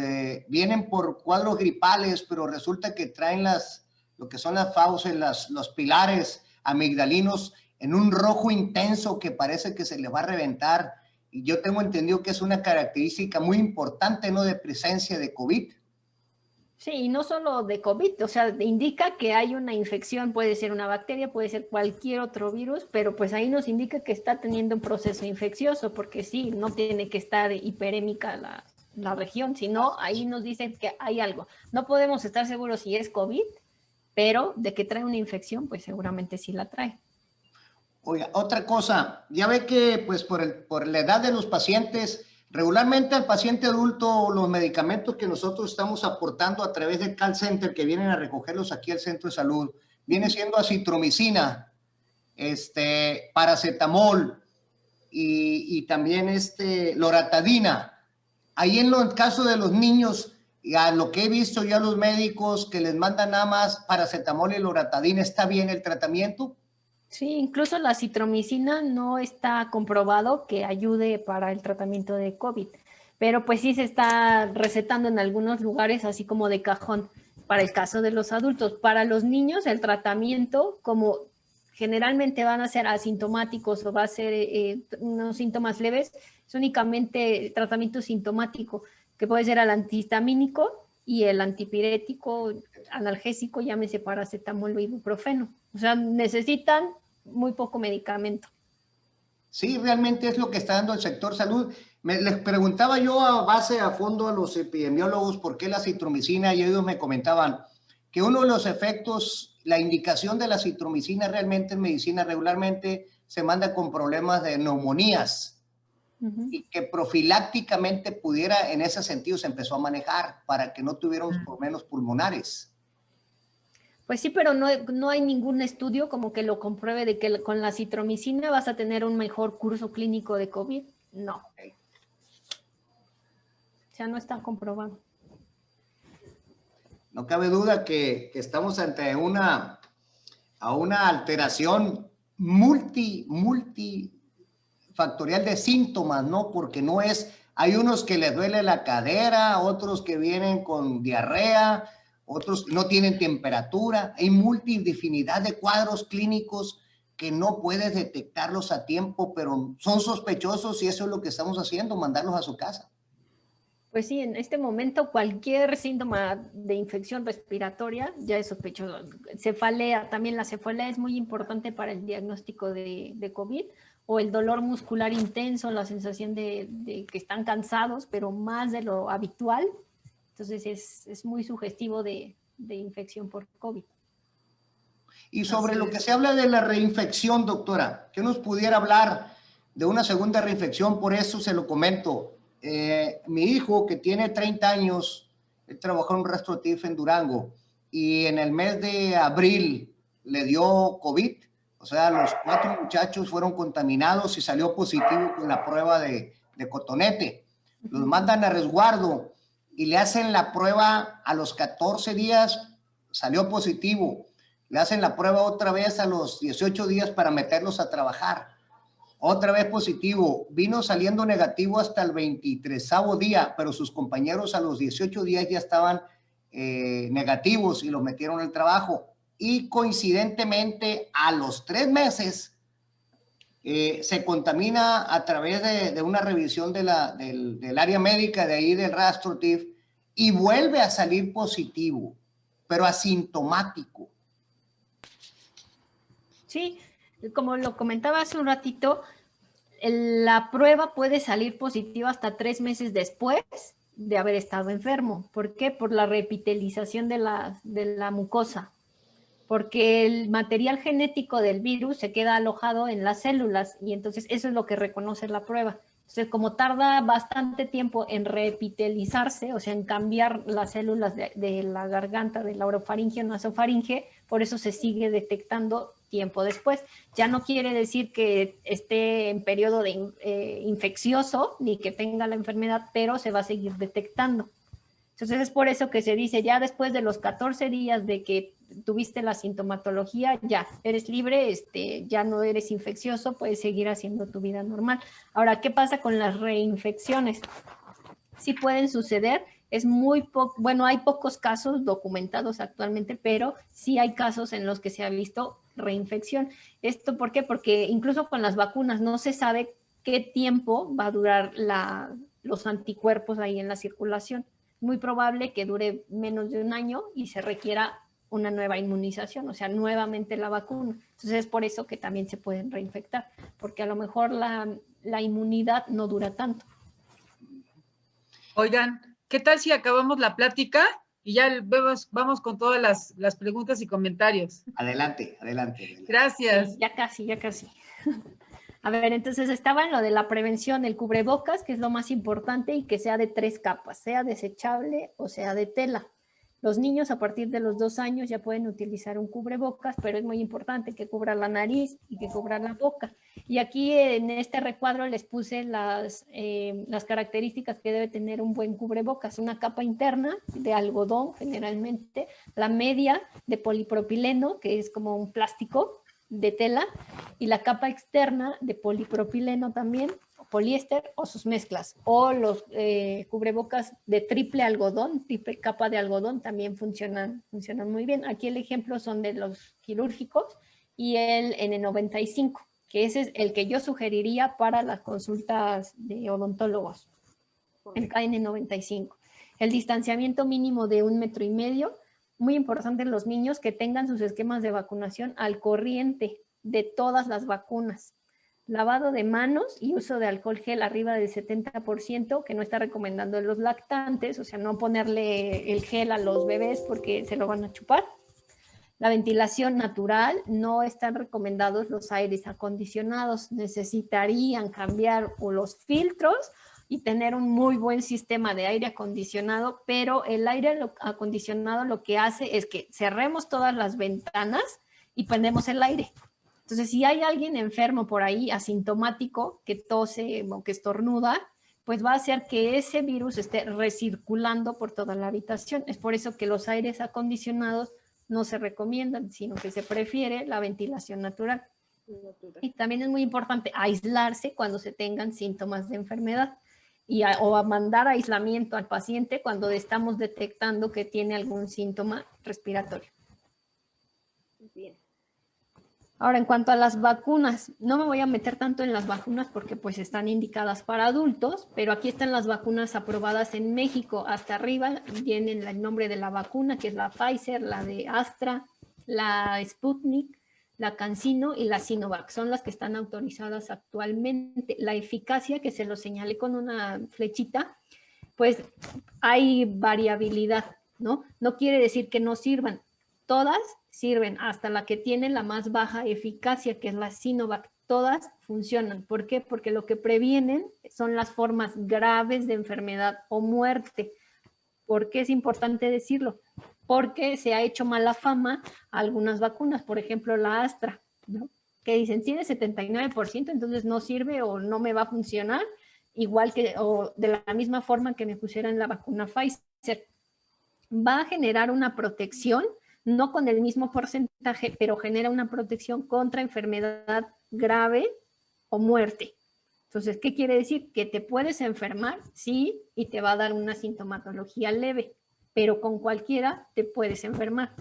vienen por cuadros gripales, pero resulta que traen lo que son las fauces, los pilares amigdalinos en un rojo intenso que parece que se les va a reventar. Y yo tengo entendido que es una característica muy importante, ¿no?, de presencia de COVID. Sí, y no solo de COVID, o sea, indica que hay una infección, puede ser una bacteria, puede ser cualquier otro virus, pero pues ahí nos indica que está teniendo un proceso infeccioso, porque sí, no tiene que estar hiperémica la región, sino ahí nos dicen que hay algo. No podemos estar seguros si es COVID, pero de que trae una infección, pues seguramente sí la trae. Oiga, otra cosa, ya ve que pues por la edad de los pacientes, regularmente al paciente adulto los medicamentos que nosotros estamos aportando a través del call center que vienen a recogerlos aquí al centro de salud, viene siendo acitromicina, paracetamol y también loratadina. Ahí en el caso de los niños, a lo que he visto yo a los médicos que les mandan nada más paracetamol y loratadina, ¿está bien el tratamiento? Sí, incluso la citromicina no está comprobado que ayude para el tratamiento de COVID, pero pues sí se está recetando en algunos lugares así como de cajón para el caso de los adultos. Para los niños el tratamiento, como generalmente van a ser asintomáticos o va a ser unos síntomas leves, es únicamente tratamiento sintomático, que puede ser el antihistamínico y el antipirético, analgésico, llámese paracetamol o ibuprofeno. O sea, necesitan muy poco medicamento. Sí, realmente es lo que está dando el sector salud. Les preguntaba yo a fondo a los epidemiólogos por qué la citromicina, y ellos me comentaban que uno de los efectos, la indicación de la citromicina realmente en medicina regularmente se manda con problemas de neumonías, y que profilácticamente pudiera, en ese sentido se empezó a manejar para que no tuviéramos problemas pulmonares. Pues sí, pero no hay ningún estudio como que lo compruebe de que con la citromicina vas a tener un mejor curso clínico de COVID. No. O sea, no está comprobado. No cabe duda que estamos ante una alteración multifactorial de síntomas, ¿no? Porque no es, hay unos que les duele la cadera, otros que vienen con diarrea, otros no tienen temperatura, hay multidefinidad de cuadros clínicos que no puedes detectarlos a tiempo, pero son sospechosos y eso es lo que estamos haciendo, mandarlos a su casa. Pues sí, en este momento cualquier síntoma de infección respiratoria ya es sospechoso. Cefalea, también la cefalea es muy importante para el diagnóstico de COVID, o el dolor muscular intenso, la sensación de que están cansados, pero más de lo habitual. Entonces es muy sugestivo de infección por COVID. Y sobre lo que se habla de la reinfección, doctora, ¿qué nos pudiera hablar de una segunda reinfección? Por eso se lo comento. Mi hijo, que tiene 30 años, él trabajó en un rastro TIF en Durango, y en el mes de abril le dio COVID. O sea, los 4 muchachos fueron contaminados y salió positivo con la prueba de cotonete. Los mandan a resguardo y le hacen la prueba a los 14 días, salió positivo. Le hacen la prueba otra vez a los 18 días para meterlos a trabajar. Otra vez positivo. Vino saliendo negativo hasta el 23º día, pero sus compañeros a los 18 días ya estaban negativos y los metieron al trabajo. Y coincidentemente, a los 3 meses, se contamina a través de una revisión del área médica de ahí del rastro TIF y vuelve a salir positivo, pero asintomático. Sí, como lo comentaba hace un ratito, la prueba puede salir positiva hasta 3 meses después de haber estado enfermo. ¿Por qué? Por la reepitelización de la mucosa. Porque el material genético del virus se queda alojado en las células y entonces eso es lo que reconoce la prueba. Entonces, como tarda bastante tiempo en reepitelizarse, o sea, en cambiar las células de la garganta, de la orofaringe a nasofaringe, por eso se sigue detectando tiempo después. Ya no quiere decir que esté en periodo de infeccioso ni que tenga la enfermedad, pero se va a seguir detectando. Entonces es por eso que se dice, ya después de los 14 días de que tuviste la sintomatología, ya eres libre, ya no eres infeccioso, puedes seguir haciendo tu vida normal. Ahora, ¿qué pasa con las reinfecciones? Sí pueden suceder, es muy poco, bueno, hay pocos casos documentados actualmente, pero sí hay casos en los que se ha visto reinfección. ¿Esto por qué? Porque incluso con las vacunas no se sabe qué tiempo va a durar los anticuerpos ahí en la circulación. Muy probable que dure menos de un año y se requiera una nueva inmunización, o sea, nuevamente la vacuna. Entonces es por eso que también se pueden reinfectar, porque a lo mejor la inmunidad no dura tanto. Oigan, ¿qué tal si acabamos la plática y ya vamos con todas las preguntas y comentarios? Adelante, adelante. Adelante. Gracias. Sí, ya casi, ya casi. A ver, entonces estaba en lo de la prevención, el cubrebocas, que es lo más importante y que sea de 3 capas, sea desechable o sea de tela. Los niños a partir de los 2 años ya pueden utilizar un cubrebocas, pero es muy importante que cubra la nariz y que cubra la boca. Y aquí en este recuadro les puse las características que debe tener un buen cubrebocas. Una capa interna de algodón generalmente, la media de polipropileno, que es como un plástico de tela, y la capa externa de polipropileno también, poliéster o sus mezclas, o los cubrebocas de triple algodón, triple capa de algodón, también funcionan muy bien. Aquí el ejemplo son de los quirúrgicos y el N95, que ese es el que yo sugeriría para las consultas de odontólogos, el KN95. El distanciamiento mínimo de 1,5 metros, muy importante en los niños que tengan sus esquemas de vacunación al corriente de todas las vacunas. Lavado de manos y uso de alcohol gel arriba del 70%, que no está recomendando los lactantes, o sea, no ponerle el gel a los bebés porque se lo van a chupar. La ventilación natural, no están recomendados los aires acondicionados, necesitarían cambiar o los filtros y tener un muy buen sistema de aire acondicionado, pero el aire acondicionado lo que hace es que cerremos todas las ventanas y prendemos el aire. Entonces, si hay alguien enfermo por ahí, asintomático, que tose o que estornuda, pues va a hacer que ese virus esté recirculando por toda la habitación. Es por eso que los aires acondicionados no se recomiendan, sino que se prefiere la ventilación natural. Y también es muy importante aislarse cuando se tengan síntomas de enfermedad o a mandar aislamiento al paciente cuando estamos detectando que tiene algún síntoma respiratorio. Bien. Ahora, en cuanto a las vacunas, no me voy a meter tanto en las vacunas porque pues están indicadas para adultos, pero aquí están las vacunas aprobadas en México. Hasta arriba viene el nombre de la vacuna, que es la Pfizer, la de Astra, la Sputnik, la CanSino y la Sinovac. Son las que están autorizadas actualmente. La eficacia, que se lo señalé con una flechita, pues hay variabilidad, ¿no? No quiere decir que no sirvan. Todas sirven, hasta la que tiene la más baja eficacia, que es la Sinovac. Todas funcionan. ¿Por qué? Porque lo que previenen son las formas graves de enfermedad o muerte. ¿Por qué es importante decirlo? Porque se ha hecho mala fama a algunas vacunas, por ejemplo la Astra, ¿no? Que dicen tiene 79%, entonces no sirve o no me va a funcionar, igual que, o de la misma forma que me pusieran la vacuna Pfizer. Va a generar una protección, no con el mismo porcentaje, pero genera una protección contra enfermedad grave o muerte. Entonces, ¿qué quiere decir? Que te puedes enfermar, sí, y te va a dar una sintomatología leve, pero con cualquiera te puedes enfermar.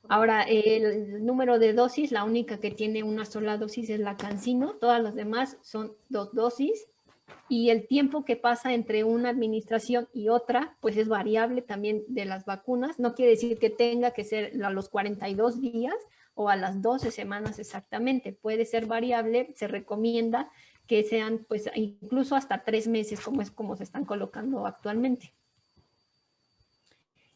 Ahora, el número de dosis, la única que tiene una sola dosis es la CanSino, todas las demás son 2 dosis, y el tiempo que pasa entre una administración y otra, pues es variable también de las vacunas. No quiere decir que tenga que ser a los 42 días o a las 12 semanas exactamente. Puede ser variable, se recomienda que sean pues incluso hasta 3 meses, como se están colocando actualmente.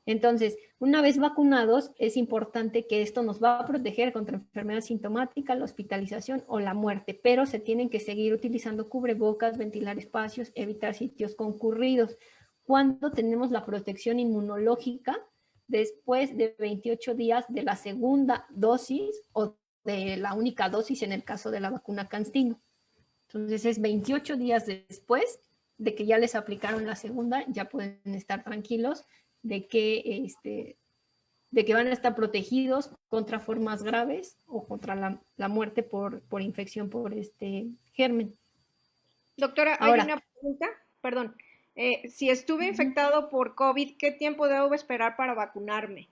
Entonces, una vez vacunados, es importante que esto nos va a proteger contra enfermedad sintomática, la hospitalización o la muerte, pero se tienen que seguir utilizando cubrebocas, ventilar espacios, evitar sitios concurridos. Cuando tenemos la protección inmunológica, después de 28 días de la segunda dosis o de la única dosis en el caso de la vacuna CanSino. Entonces, es 28 días después de que ya les aplicaron la segunda, ya pueden estar tranquilos de que van a estar protegidos contra formas graves o contra la muerte por infección por este germen. Doctora, Ahora, hay una pregunta, perdón. Si estuve infectado por COVID, ¿qué tiempo debo esperar para vacunarme?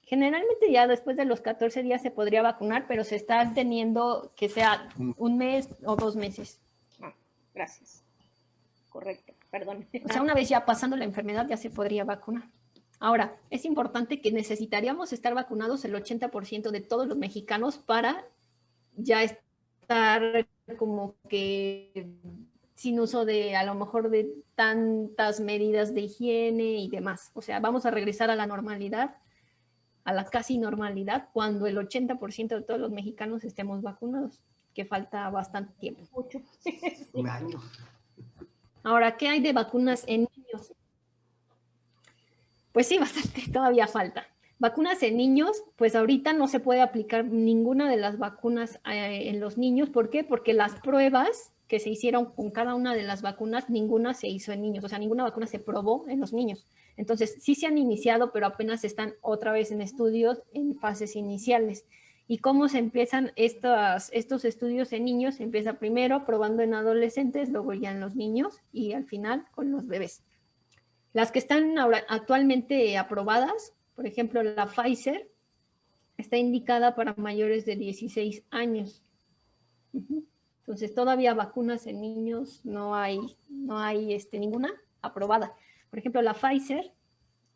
generalmente ya después de los 14 días se podría vacunar, pero se está teniendo que sea un mes o 2 meses. Ah, gracias. Correcto, perdón. O sea, una vez ya pasando la enfermedad ya se podría vacunar. Ahora, es importante que necesitaríamos estar vacunados el 80% de todos los mexicanos para ya estar como que sin uso de, a lo mejor, de tantas medidas de higiene y demás. O sea, vamos a regresar a la normalidad, a la casi normalidad, cuando el 80% de todos los mexicanos estemos vacunados, que falta bastante tiempo. Mucho. Un año. Ahora, ¿qué hay de vacunas en niños? Pues sí, bastante, todavía falta. Vacunas en niños, pues ahorita no se puede aplicar ninguna de las vacunas en los niños. ¿Por qué? Porque las pruebas que se hicieron con cada una de las vacunas, ninguna se hizo en niños, o sea, ninguna vacuna se probó en los niños. Entonces, sí se han iniciado, pero apenas están otra vez en estudios en fases iniciales. ¿Y cómo se empiezan estos estudios en niños? Se empieza primero probando en adolescentes, luego ya en los niños y al final con los bebés. Las que están ahora, actualmente aprobadas, por ejemplo, la Pfizer, está indicada para mayores de 16 años. Entonces, todavía vacunas en niños no hay ninguna aprobada. Por ejemplo, la Pfizer,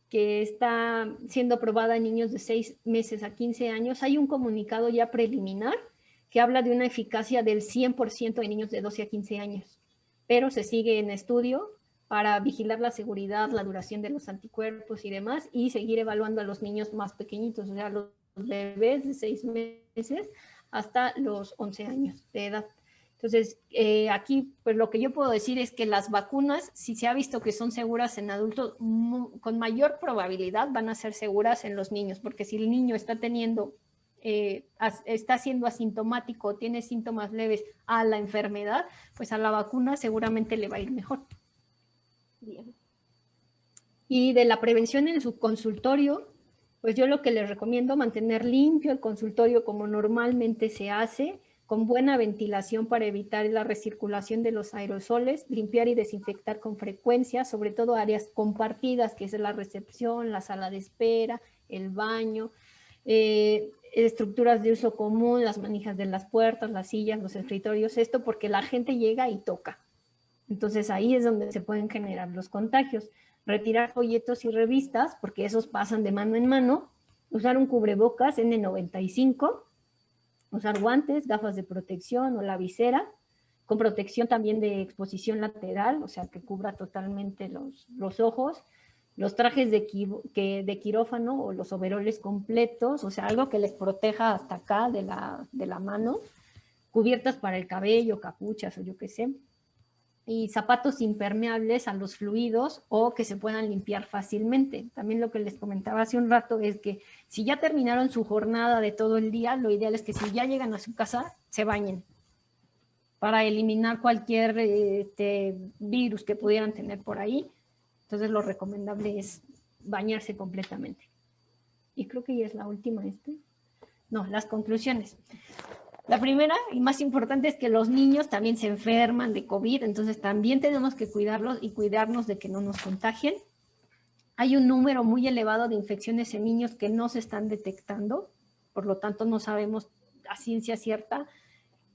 que está siendo aprobada en niños de 6 meses a 15 años, hay un comunicado ya preliminar que habla de una eficacia del 100% en niños de 12 a 15 años, pero se sigue en estudio para vigilar la seguridad, la duración de los anticuerpos y demás, y seguir evaluando a los niños más pequeñitos, o sea, los bebés de 6 meses hasta los 11 años de edad. Entonces, aquí, pues lo que yo puedo decir es que las vacunas, si se ha visto que son seguras en adultos, con mayor probabilidad van a ser seguras en los niños, porque si el niño está siendo asintomático, tiene síntomas leves a la enfermedad, pues a la vacuna seguramente le va a ir mejor. Bien. Y de la prevención en su consultorio, pues yo lo que les recomiendo, mantener limpio el consultorio como normalmente se hace, con buena ventilación para evitar la recirculación de los aerosoles, limpiar y desinfectar con frecuencia, sobre todo áreas compartidas, que es la recepción, la sala de espera, el baño, estructuras de uso común, las manijas de las puertas, las sillas, los escritorios, esto porque la gente llega y toca. Entonces ahí es donde se pueden generar los contagios. Retirar folletos y revistas, porque esos pasan de mano en mano, usar un cubrebocas N95, usar guantes, gafas de protección o la visera, con protección también de exposición lateral, o sea, que cubra totalmente los ojos, los trajes de quirófano o los overoles completos, o sea, algo que les proteja hasta acá de la mano, cubiertas para el cabello, capuchas o yo qué sé, y zapatos impermeables a los fluidos o que se puedan limpiar fácilmente. También lo que les comentaba hace un rato es que si ya terminaron su jornada de todo el día, lo ideal es que si ya llegan a su casa, se bañen para eliminar cualquier virus que pudieran tener por ahí. Entonces lo recomendable es bañarse completamente. Y creo que ya es la última No, las conclusiones. La primera y más importante es que los niños también se enferman de COVID, entonces también tenemos que cuidarlos y cuidarnos de que no nos contagien. Hay un número muy elevado de infecciones en niños que no se están detectando, por lo tanto no sabemos a ciencia cierta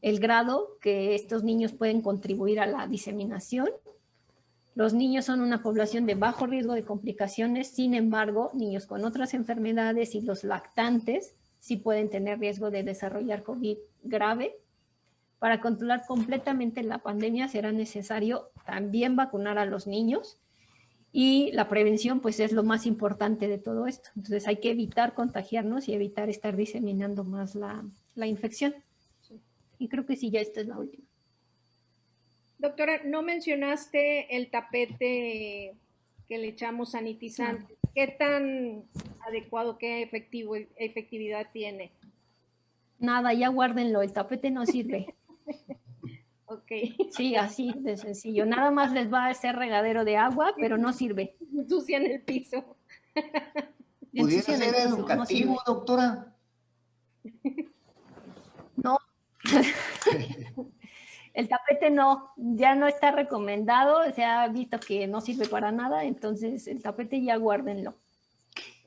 el grado que estos niños pueden contribuir a la diseminación. Los niños son una población de bajo riesgo de complicaciones, sin embargo, niños con otras enfermedades y los lactantes sí pueden tener riesgo de desarrollar COVID grave. Para controlar completamente la pandemia será necesario también vacunar a los niños y la prevención pues es lo más importante de todo esto. Entonces hay que evitar contagiarnos y evitar estar diseminando más la infección. Y creo que sí, ya esta es la última. Doctora, no mencionaste el tapete que le echamos sanitizante. ¿Qué tan adecuado, qué efectividad tiene? Nada, ya guárdenlo, el tapete no sirve. Ok. Ok. Sí, así de sencillo. Nada más les va a hacer regadero de agua, pero no sirve. Ensucian el piso. ¿Pudiera Ensucian el ser piso, no sirve. educativo, doctora? No, el tapete no, ya no está recomendado, se ha visto que no sirve para nada, entonces el tapete ya guárdenlo.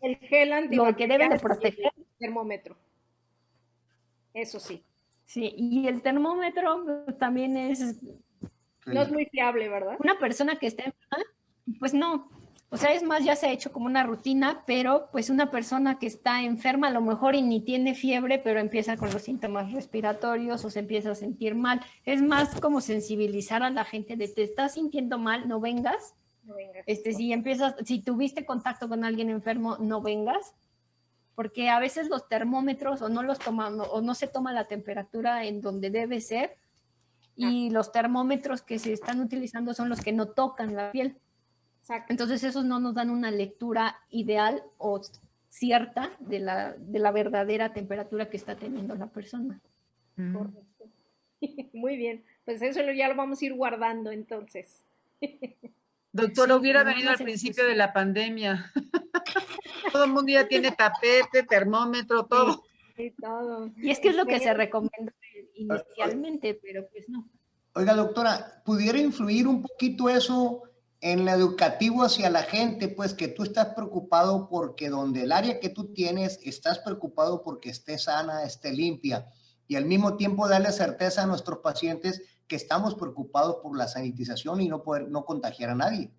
El gel Lo que deben de antibacterial y proteger, el termómetro. Eso sí. sí, y el termómetro pues, también es No es muy fiable, ¿verdad? una persona que está enferma, pues no. O sea, es más, ya se ha hecho como una rutina, pero pues una persona que está enferma a lo mejor y ni tiene fiebre, pero empieza con los síntomas respiratorios o se empieza a sentir mal. Es más como sensibilizar a la gente de te estás sintiendo mal, no vengas. No venga. Si tuviste contacto con alguien enfermo, no vengas, porque a veces los termómetros o no los toman o no se toma la temperatura en donde debe ser y los termómetros que se están utilizando son los que no tocan la piel. Exacto. Entonces esos no nos dan una lectura ideal o cierta de la verdadera temperatura que está teniendo la persona. Correcto. Muy bien. Pues eso ya lo vamos a ir guardando entonces. Doctora, Sí, hubiera nada venido al más principio de la pandemia. Todo el mundo ya tiene tapete, termómetro, todo. Sí, todo. Y es que es lo que se recomendó inicialmente, pero pues no. Oiga, doctora, ¿pudiera influir un poquito eso en lo educativo hacia la gente? Pues que tú estás preocupado porque donde el área que tú tienes, estás preocupado porque esté sana, esté limpia, y al mismo tiempo darle certeza a nuestros pacientes que estamos preocupados por la sanitización y no poder no contagiar a nadie.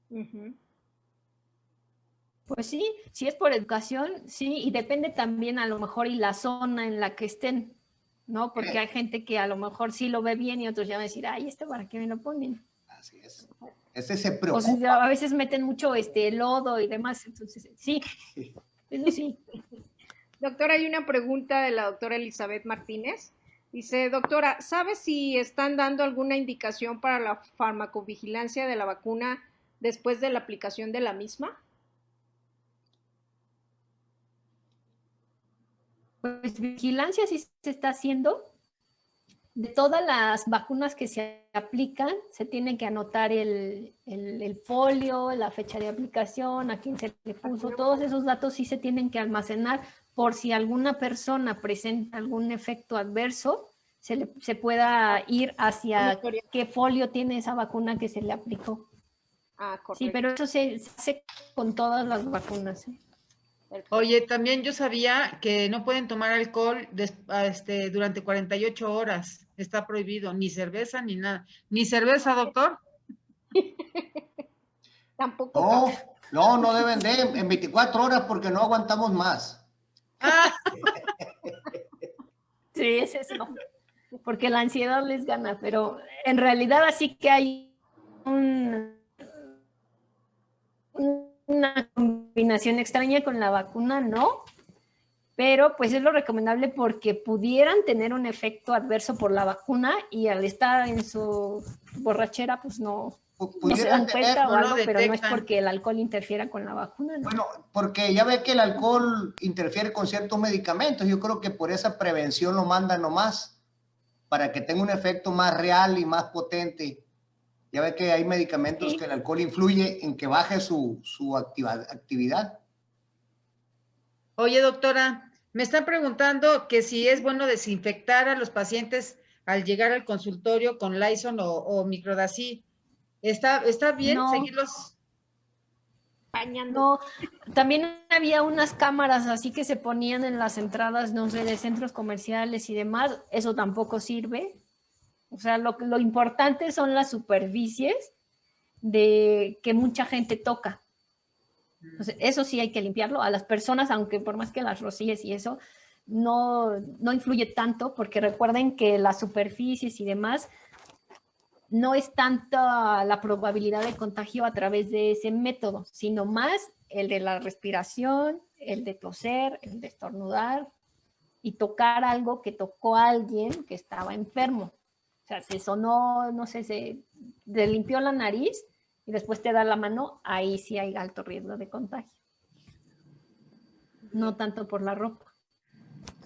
Uh-huh. Pues sí, si es por educación, sí, y depende también a lo mejor y la zona en la que estén, ¿no? Porque hay gente que a lo mejor sí lo ve bien y otros ya van a decir, ay, ¿esto para qué me lo ponen? Así es. Ese se O preocupa. sea, a veces meten mucho lodo y demás, entonces sí, eso sí. Doctora, hay una pregunta de la doctora Elizabeth Martínez. Dice, doctora, ¿sabe si están dando alguna indicación para la farmacovigilancia de la vacuna después de la aplicación de la misma? Pues vigilancia sí se está haciendo. De todas las vacunas que se aplican, se tiene que anotar el folio, la fecha de aplicación, a quién se le puso, todos esos datos sí se tienen que almacenar por si alguna persona presenta algún efecto adverso, se pueda ir hacia qué folio tiene esa vacuna que se le aplicó. Ah, correcto. Sí, pero eso se hace con todas las vacunas. Oye, también yo sabía que no pueden tomar alcohol durante 48 horas. Está prohibido, ni cerveza ni nada. ¿Ni cerveza, doctor? Tampoco. No deben de en 24 horas porque no aguantamos más. Ah, sí, es eso. Porque la ansiedad les gana, pero en realidad así que hay una combinación extraña con la vacuna, ¿no? Pero pues es lo recomendable porque pudieran tener un efecto adverso por la vacuna y al estar en su borrachera, pues no se dan cuenta o algo, pero no es porque el alcohol interfiera con la vacuna, ¿no? Bueno, porque ya ve que el alcohol interfiere con ciertos medicamentos. Yo creo que por esa prevención lo mandan nomás, para que tenga un efecto más real y más potente. Ya ve que hay medicamentos que el alcohol influye en que baje su actividad. oye, doctora, me están preguntando que si es bueno desinfectar a los pacientes al llegar al consultorio con Lysol o Microdacil. ¿Está bien seguirlos? No, también había unas cámaras así que se ponían en las entradas, no sé, de centros comerciales y demás. Eso tampoco sirve. O sea, lo importante son las superficies de que mucha gente toca. Entonces, eso sí hay que limpiarlo. A las personas, aunque por más que las rocíes y eso, no influye tanto, porque recuerden que las superficies y demás no es tanta la probabilidad de contagio a través de ese método, sino más el de la respiración, el de toser, el de estornudar y tocar algo que tocó a alguien que estaba enfermo. O sea, se sonó, no sé, se limpió la nariz y después te da la mano, ahí sí hay alto riesgo de contagio. No tanto por la ropa.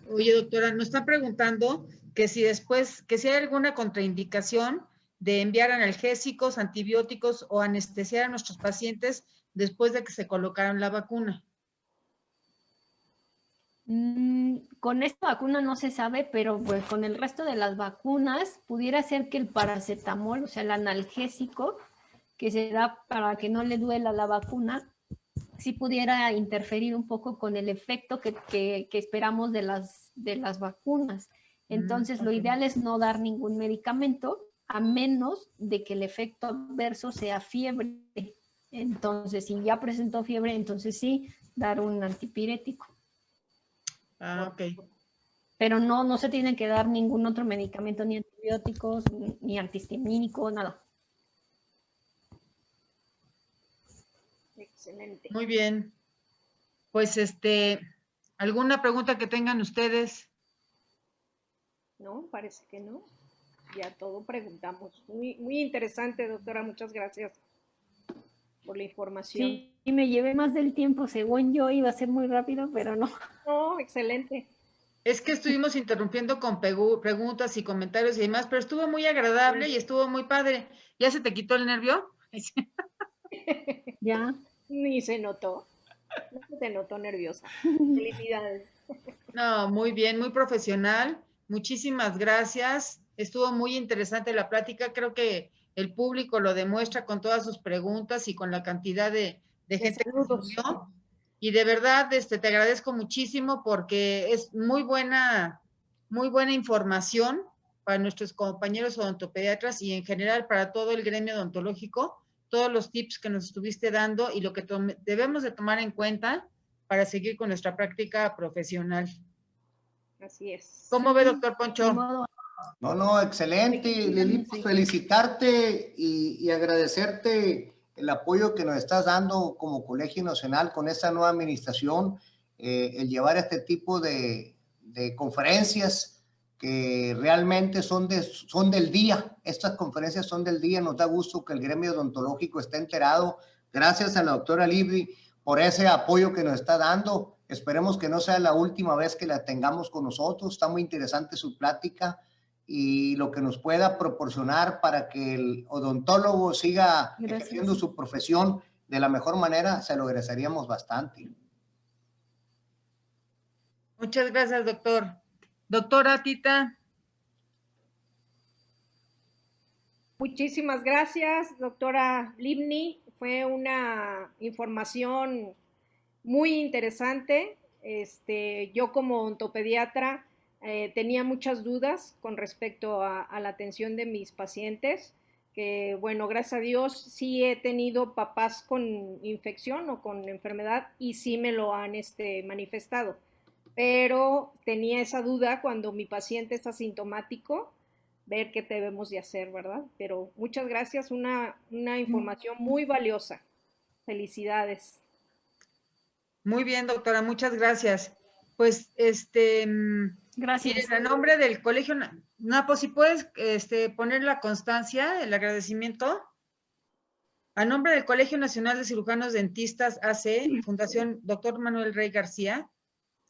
Oye, doctora, nos están preguntando que si hay alguna contraindicación de enviar analgésicos, antibióticos o anestesiar a nuestros pacientes después de que se colocaron la vacuna. Con esta vacuna no se sabe, pero pues con el resto de las vacunas pudiera ser que el paracetamol, o sea, el analgésico que se da para que no le duela la vacuna, sí pudiera interferir un poco con el efecto que esperamos de las vacunas. Entonces, lo ideal es no dar ningún medicamento a menos de que el efecto adverso sea fiebre. Entonces, si ya presentó fiebre, entonces sí, dar un antipirético. Ah, ok. Pero no se tiene que dar ningún otro medicamento, ni antibióticos, ni antihistamínico, nada. Excelente. Muy bien. Pues, ¿alguna pregunta que tengan ustedes? No, parece que no. Ya todo preguntamos. Muy, muy interesante, doctora. Muchas gracias por la información. Sí, me llevé más del tiempo. Según yo iba a ser muy rápido, pero no. No, excelente. Es que estuvimos interrumpiendo con preguntas y comentarios y demás, pero estuvo muy agradable y estuvo muy padre. ¿Ya se te quitó el nervio? Ya. Ni se notó. No se te notó nerviosa. Felicidades. No, muy bien, muy profesional. Muchísimas gracias. Estuvo muy interesante la plática. Creo que el público lo demuestra con todas sus preguntas y con la cantidad de gente que se unió. Y de verdad, te agradezco muchísimo porque es muy buena información para nuestros compañeros odontopediatras y en general para todo el gremio odontológico, todos los tips que nos estuviste dando y lo que debemos de tomar en cuenta para seguir con nuestra práctica profesional. Así es. ¿Cómo ve, doctor Poncho? No, excelente, Lili, felicitarte y agradecerte el apoyo que nos estás dando como Colegio Nacional con esta nueva administración, el llevar este tipo de conferencias que realmente son del día. Estas conferencias son del día. Nos da gusto que el gremio odontológico esté enterado. Gracias a la doctora Libby por ese apoyo que nos está dando. Esperemos que no sea la última vez que la tengamos con nosotros. Está muy interesante su plática y lo que nos pueda proporcionar para que el odontólogo siga ejerciendo su profesión de la mejor manera, se lo agradeceríamos bastante. Muchas gracias, doctor. Doctora Tita. Muchísimas gracias, doctora Libni. Fue una información muy interesante. Yo como odontopediatra tenía muchas dudas con respecto a la atención de mis pacientes, que bueno, gracias a Dios sí he tenido papás con infección o con enfermedad y sí me lo han manifestado, pero tenía esa duda cuando mi paciente es asintomático, ver qué debemos de hacer, ¿verdad? Pero muchas gracias, una información muy valiosa. Felicidades. Muy bien, doctora, muchas gracias. Pues, gracias. Miren, a nombre del colegio, Napo, si puedes poner la constancia, el agradecimiento. A nombre del Colegio Nacional de Cirujanos Dentistas AC, Fundación Dr. Manuel Rey García,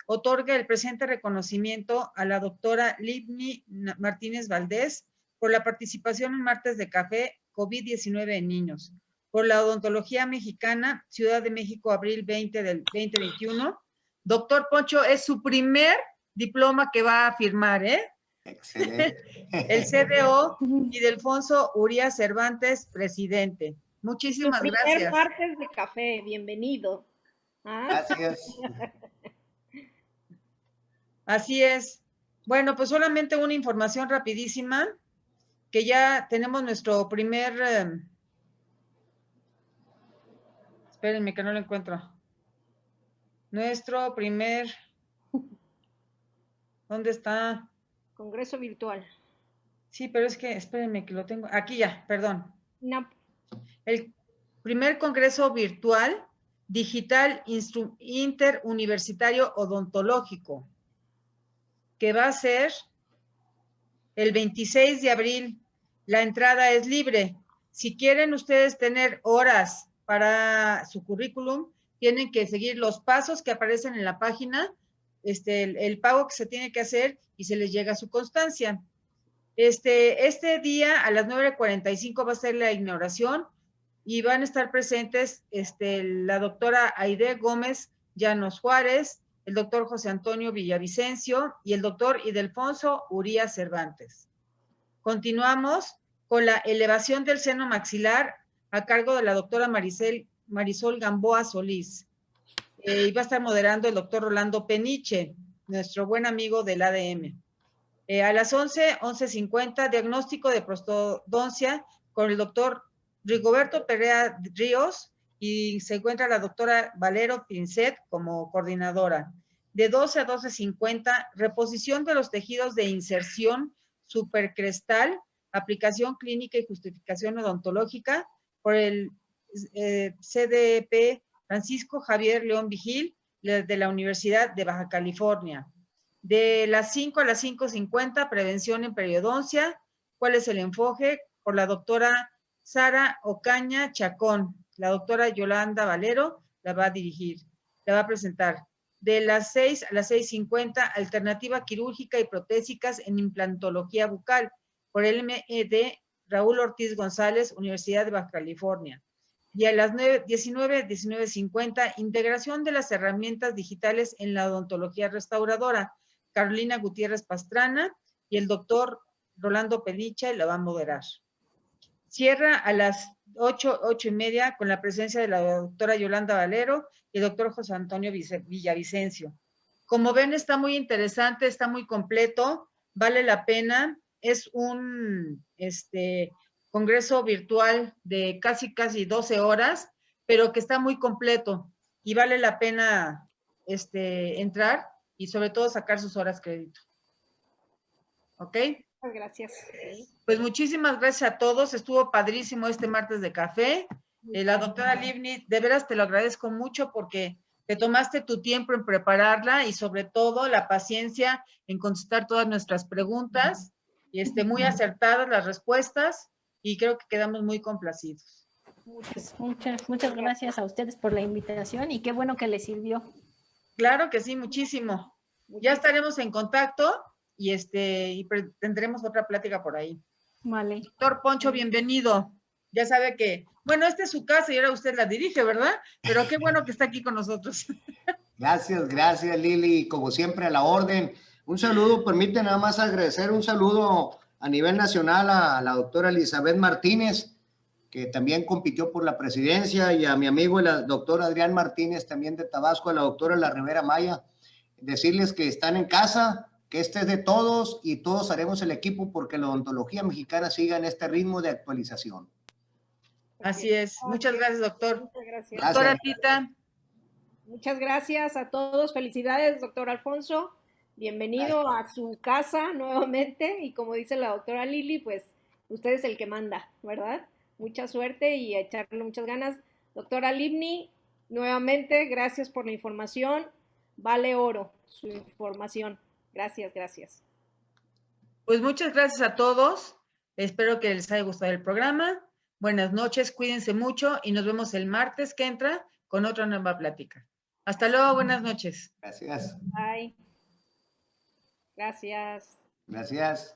otorga el presente reconocimiento a la doctora Libni Martínez Valdés por la participación en Martes de Café COVID-19 en niños, por la odontología mexicana, Ciudad de México, abril 20 del 2021. Doctor Poncho, es su primer diploma que va a firmar, ¿eh? Excelente. El CDO y Delfonso Urías Cervantes, presidente. Muchísimas gracias. Primer Martes de Café, bienvenido. Gracias. Así es. Bueno, pues solamente una información rapidísima, que ya tenemos nuestro primer... espérenme que no lo encuentro. Nuestro primer... ¿dónde está? Congreso virtual. Sí, pero es que, espérenme que lo tengo. Aquí ya, perdón. No. El primer congreso virtual digital interuniversitario odontológico, que va a ser el 26 de abril. La entrada es libre. Si quieren ustedes tener horas para su currículum, tienen que seguir los pasos que aparecen en la página el pago que se tiene que hacer y se les llega su constancia. Este día a las 9:45 va a ser la inauguración y van a estar presentes la doctora Aide Gómez Llanos Juárez, el doctor José Antonio Villavicencio y el doctor Ildefonso Uría Cervantes. Continuamos con la elevación del seno maxilar a cargo de la doctora Marisol Gamboa Solís. Y va a estar moderando el doctor Rolando Peniche, nuestro buen amigo del ADM. A las 11:50, diagnóstico de prostodoncia con el doctor Rigoberto Perea Ríos y se encuentra la doctora Valero Pincet como coordinadora. De 12 a 12:50, reposición de los tejidos de inserción supercrestal, aplicación clínica y justificación odontológica por el CDP Francisco Javier León Vigil de la Universidad de Baja California. De las 5 a las 5:50, prevención en periodoncia. ¿Cuál es el enfoque? Por la doctora Sara Ocaña Chacón. La doctora Yolanda Valero la va a dirigir, la va a presentar. De las 6 a las 6:50, alternativa quirúrgica y protésicas en implantología bucal, por el MED Raúl Ortiz González, Universidad de Baja California. Y a las 19:50, integración de las herramientas digitales en la odontología restauradora, Carolina Gutiérrez Pastrana y el doctor Rolando Peniche la va a moderar. Cierra a las 8:30 con la presencia de la doctora Yolanda Valero y el doctor José Antonio Villavicencio. Como ven, está muy interesante, está muy completo, vale la pena. Es un congreso virtual de casi 12 horas, pero que está muy completo y vale la pena entrar y sobre todo sacar sus horas crédito. ¿Ok? Gracias. Pues muchísimas gracias a todos, estuvo padrísimo este martes de café. La doctora Livni, de veras te lo agradezco mucho porque te tomaste tu tiempo en prepararla y sobre todo la paciencia en contestar todas nuestras preguntas y muy acertadas las respuestas y creo que quedamos muy complacidos. Muchas gracias a ustedes por la invitación y qué bueno que les sirvió. Claro que sí, muchísimo. Ya estaremos en contacto y tendremos otra plática por ahí. Vale. Doctor Poncho, bienvenido. Ya sabe que, bueno, esta es su casa y ahora usted la dirige, ¿verdad? Pero qué bueno que está aquí con nosotros. Gracias Lili, como siempre a la orden. Un saludo, permite nada más agradecer un saludo a nivel nacional a la doctora Elizabeth Martínez, que también compitió por la presidencia, y a mi amigo el doctor Adrián Martínez, también de Tabasco, a la doctora La Rivera Maya. Decirles que están en casa, que este es de todos y todos haremos el equipo porque la odontología mexicana siga en este ritmo de actualización. Así es. Muchas gracias, doctor. Muchas gracias. Doctora Tita. Muchas gracias a todos. Felicidades, doctor Alfonso. Bienvenido a su casa nuevamente. Y como dice la doctora Lili, pues usted es el que manda, ¿verdad? Mucha suerte y a echarle muchas ganas. Doctora Livni, nuevamente, gracias por la información. Vale oro su información. Gracias. Pues muchas gracias a todos. Espero que les haya gustado el programa. Buenas noches, cuídense mucho y nos vemos el martes que entra con otra nueva plática. Hasta luego, buenas noches. Gracias. Bye. Gracias. Gracias.